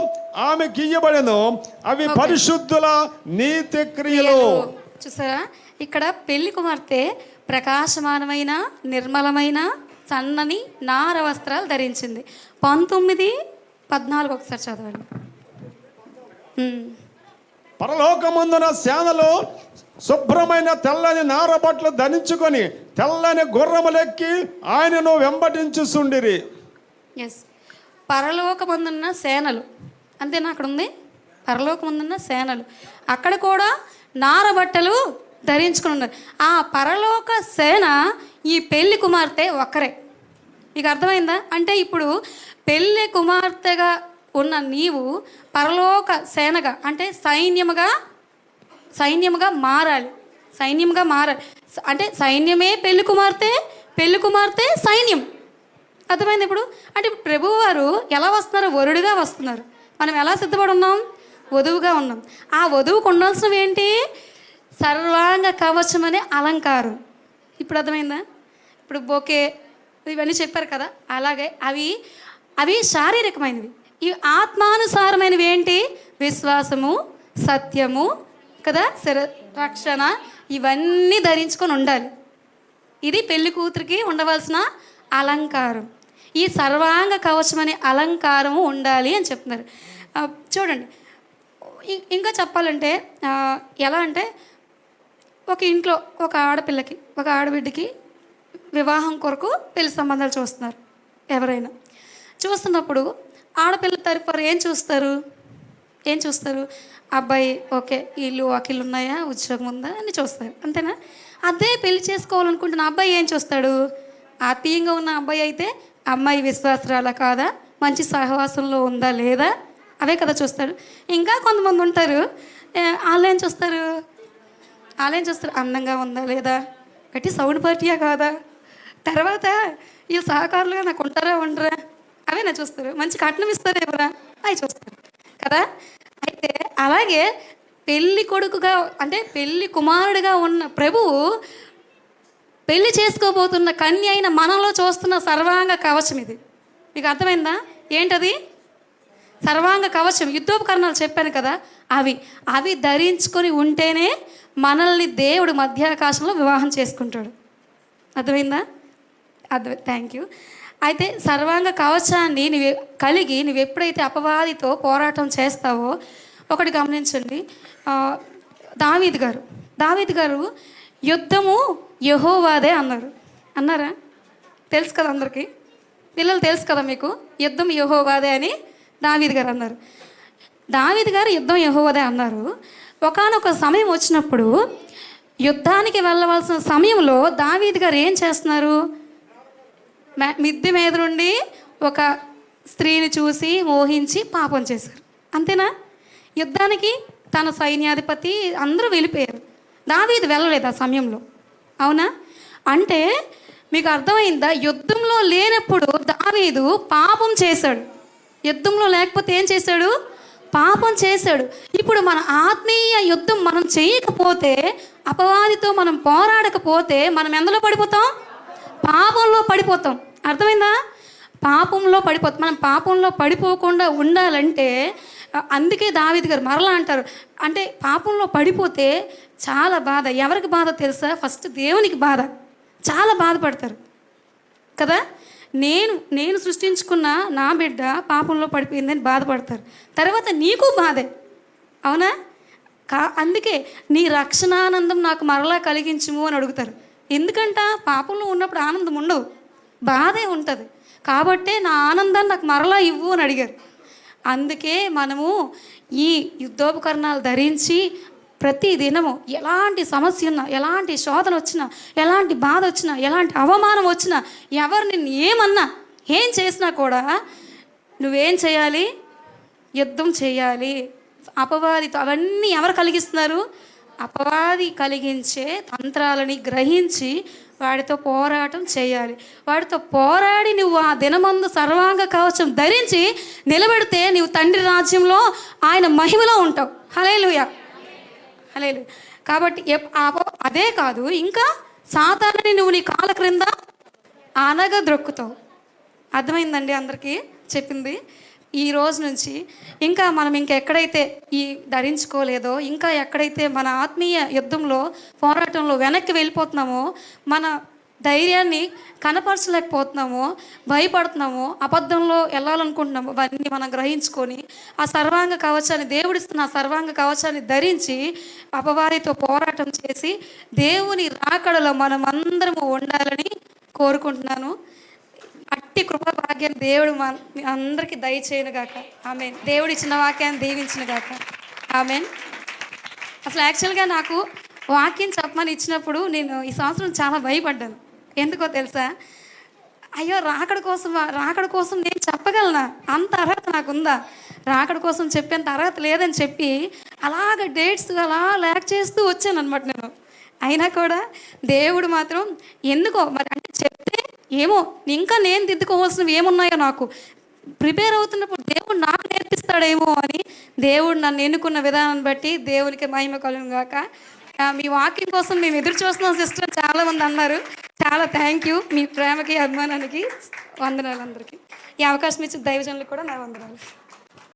ఆమెకి ఇయ్యబడెను, అవి పరిశుద్ధుల నీతి క్రియలు. చూసారా, ఇక్కడ పెళ్లి కుమార్తె ప్రకాశమానమైన నిర్మలమైన సన్నని నార వస్త్రాలు ధరించింది. 19:14 ఒకసారి చదవండి. పరలోకమందున సేనలు శుభ్రమైన తెల్లని నారబట్లు ధరించుకొని తెల్లని గుర్రములెక్కి ఆయనను వెంబడించుచుండిరి. ఎస్, పరలోకమందున్న సేనలు, అంతేనా, అక్కడ ఉంది పరలోకమందున్న సేనలు, అక్కడ కూడా నారబట్టలు ధరించుకుని ఉన్నారు. ఆ పరలోక సేన ఈ పెళ్లి కుమార్తె ఒక్కరే. మీకు అర్థమైందా? అంటే ఇప్పుడు పెళ్లి కుమార్తెగా ఉన్న నీవు పరలోక సేనగా అంటే సైన్యముగా మారాలి. అంటే సైన్యమే పెళ్లి కుమార్తె, పెళ్లి కుమార్తె సైన్యం. అర్థమైంది ఇప్పుడు? అంటే ప్రభువు వారు ఎలా వస్తున్నారు? వరుడుగా వస్తున్నారు. మనం ఎలా సిద్ధపడి ఉన్నాం? వధువుగా ఉన్నాం. ఆ వధువుకు ఉండాల్సినవి ఏంటి? సర్వాంగ కవచం అనే అలంకారం. ఇప్పుడు అర్థమైందా? ఇప్పుడు బొకే ఇవన్నీ చెప్పారు కదా, అలాగే అవి శారీరకమైనవి. ఇవి ఆత్మానుసారమైనవి ఏంటి? విశ్వాసము, సత్యము కదా, రక్షణ, ఇవన్నీ ధరించుకొని ఉండాలి. ఇది పెళ్లి కూతురికి ఉండవలసిన అలంకారం. ఈ సర్వాంగ కవచం అనే అలంకారము ఉండాలి అని చెప్తున్నారు. చూడండి, ఇంకా చెప్పాలంటే ఎలా అంటే, ఒక ఇంట్లో ఒక ఆడపిల్లకి, ఒక ఆడబిడ్డకి వివాహం కొరకు పెళ్లి సంబంధాలు చూస్తున్నారు. ఎవరైనా చూస్తున్నప్పుడు ఆడపిల్ల తరఫు ఏం చూస్తారు? అబ్బాయి ఓకే, ఇల్లు వాకిళ్ళు ఉన్నాయా, ఉద్యోగం ఉందా అని చూస్తారు, అంతేనా. అదే పెళ్లి చేసుకోవాలనుకుంటున్న అబ్బాయి ఏం చూస్తాడు? ఆత్మీయంగా ఉన్న అబ్బాయి అయితే అమ్మాయి విశ్వాసరాలా కాదా, మంచి సహవాసంలో ఉందా లేదా, అవే కదా చూస్తాడు. ఇంకా కొంతమంది ఉంటారు, వాళ్ళు ఏం చూస్తారు? అందంగా ఉందా లేదా, గట్టి సౌండ్ పార్టీయా కాదా, తర్వాత ఈ సహకారులుగా నాకు ఉంటారా ఉండరా, అవే నా చూస్తారు. మంచి కట్నం ఇస్తారా ఎవరా, అవి చూస్తారు కదా. అయితే అలాగే పెళ్లి కొడుకుగా అంటే పెళ్లి కుమారుడిగా ఉన్న ప్రభువు పెళ్లి చేసుకోబోతున్న కన్య అయిన మనలో చూస్తున్న సర్వాంగ కవచం ఇది. మీకు అర్థమైందా? ఏంటది? సర్వాంగ కవచం, యుద్ధోపకరణాలు చెప్పాను కదా, అవి ధరించుకొని ఉంటేనే మనల్ని దేవుడు మధ్యాకాశంలో వివాహం చేసుకుంటాడు. అర్థమైందా? Thank you. అయితే సర్వాంగ కవచాన్ని నువ్వు ఎప్పుడైతే అపవాదితో పోరాటం చేస్తావో, ఒకటి గమనించండి. దావీదు గారు యుద్ధము యెహోవాదే అన్నారా? తెలుసు కదా అందరికీ, పిల్లలు తెలుసు కదా మీకు, యుద్ధం యెహోవాదే అని దావీదు గారు అన్నారు. దావీదు గారు యుద్ధం యెహోవాదే అన్నారు. ఒకానొక సమయం వచ్చినప్పుడు యుద్ధానికి వెళ్ళవలసిన సమయంలో దావీదు గారు ఏం చేస్తున్నారు? మిద్దె మీద నుండి ఒక స్త్రీని చూసి మోహించి పాపం చేశారు, అంతేనా. యుద్ధానికి తన సైన్యాధిపతి అందరూ వెళ్ళిపోయారు, దావీదు వెళ్ళలేదు ఆ సమయంలో, అవునా. అంటే మీకు అర్థమైందా? యుద్ధంలో లేనప్పుడు దావీదు పాపం చేశాడు, యుద్ధంలో లేకపోతే ఏం చేశాడు? పాపం చేశాడు. ఇప్పుడు మన ఆత్మీయ యుద్ధం మనం చేయకపోతే, అపవాదితో మనం పోరాడకపోతే మనం ఎందులో పడిపోతాం? పాపంలో పడిపోతాం. అర్థమైందా? పాపంలో పడిపోతాం. మనం పాపంలో పడిపోకుండా ఉండాలంటే, అందుకే దావీదు గారు మరలా అంటారు, అంటే పాపంలో పడిపోతే చాలా బాధ. ఎవరికి బాధ తెలుసా? ఫస్ట్ దేవునికి బాధ, చాలా బాధపడతారు కదా. నేను సృష్టించుకున్న నా బిడ్డ పాపంలో పడిపోయిందని బాధపడతారు. తర్వాత నీకు బాధే, అవునా. అందుకే నీ రక్షణానందం నాకు మరలా కలిగించుము అని అడుగుతారు. ఎందుకంట పాపంలో ఉన్నప్పుడు ఆనందం ఉండవు, బాధే ఉంటుంది. కాబట్టే నా ఆనందాన్ని నాకు మరలా ఇవ్వు అని అడిగారు. అందుకే మనము ఈ యుద్ధోపకరణాలు ధరించి ప్రతి దినము ఎలాంటి సమస్య ఉన్నా, ఎలాంటి శోధన వచ్చినా, ఎలాంటి బాధ వచ్చినా, ఎలాంటి అవమానం వచ్చినా, ఎవరు నిన్ను ఏమన్నా ఏం చేసినా కూడా నువ్వేం చేయాలి? యుద్ధం చేయాలి. అపవాదితో అవన్నీ ఎవరు కలిగిస్తున్నారు? అపవాది కలిగించే తంత్రాలని గ్రహించి వాడితో పోరాటం చేయాలి. వాడితో పోరాడి నువ్వు ఆ దినమందు సర్వాంగ కవచం ధరించి నిలబెడితే నువ్వు తండ్రి రాజ్యంలో ఆయన మహిమలో ఉంటావు. హల్లెలూయా, హల్లెలూయా. కాబట్టి అదే కాదు, ఇంకా సాతానుని నువ్వు నీ కాళ్ళ క్రింద అనగద్రొక్కుతావు. అర్థమైందండి అందరికీ చెప్పింది? ఈ రోజు నుంచి ఇంకా మనం ఇంకెక్కడైతే ఈ ధరించుకోలేదో, ఇంకా ఎక్కడైతే మన ఆత్మీయ యుద్ధంలో పోరాటంలో వెనక్కి వెళ్ళిపోతున్నామో, మన ధైర్యాన్ని కనపరచలేకపోతున్నామో, భయపడుతున్నామో, అబద్ధంలో వెళ్ళాలనుకుంటున్నామో, అవన్నీ మనం గ్రహించుకొని ఆ సర్వాంగ కవచాన్ని, దేవుడిస్తున్న ఆ సర్వాంగ కవచాన్ని ధరించి అపవాదితో పోరాటం చేసి దేవుని రాకడలో మనం అందరము ఉండాలని కోరుకుంటున్నాను. అట్టి కృపా భాగ్యాన్ని దేవుడు అందరికీ దయచేయను గాక. ఆమేన్. దేవుడు ఇచ్చిన వాక్యాన్ని దీవించిన గాక. ఆమేన్. అసలు యాక్చువల్గా నాకు వాక్యం చెప్పమని ఇచ్చినప్పుడు నేను ఈ సంవత్సరం చాలా భయపడ్డాను. ఎందుకో తెలుసా? అయ్యో రాకడ కోసం నేను చెప్పగలనా? అంత అర్హత నాకుందా? రాకడ కోసం చెప్పేంత అర్హత లేదని చెప్పి అలాగ డేట్స్ అలా ల్యాక్ చేస్తూ వచ్చాను అనమాట నేను. అయినా కూడా దేవుడు మాత్రం ఎందుకో మరి అంటే చెప్తే ఏమో ఇంకా నేను దిద్దుకోవాల్సినవి ఏమున్నాయో నాకు ప్రిపేర్ అవుతున్నప్పుడు దేవుడు నాకు నేర్పిస్తాడేమో అని దేవుడు నన్ను ఎన్నుకున్న విధానాన్ని బట్టి దేవునికి మహిమ కలుగును గాక. మీ వాకింగ్ కోసం మేము ఎదురు చూస్తున్నాం సిస్టర్ చాలామంది అన్నారు. చాలా థ్యాంక్ యూ. మీ ప్రేమకి అభిమానానికి వందనాలు అందరికీ. ఈ అవకాశం ఇచ్చిన దైవజనులకు కూడా నా వందనాలు.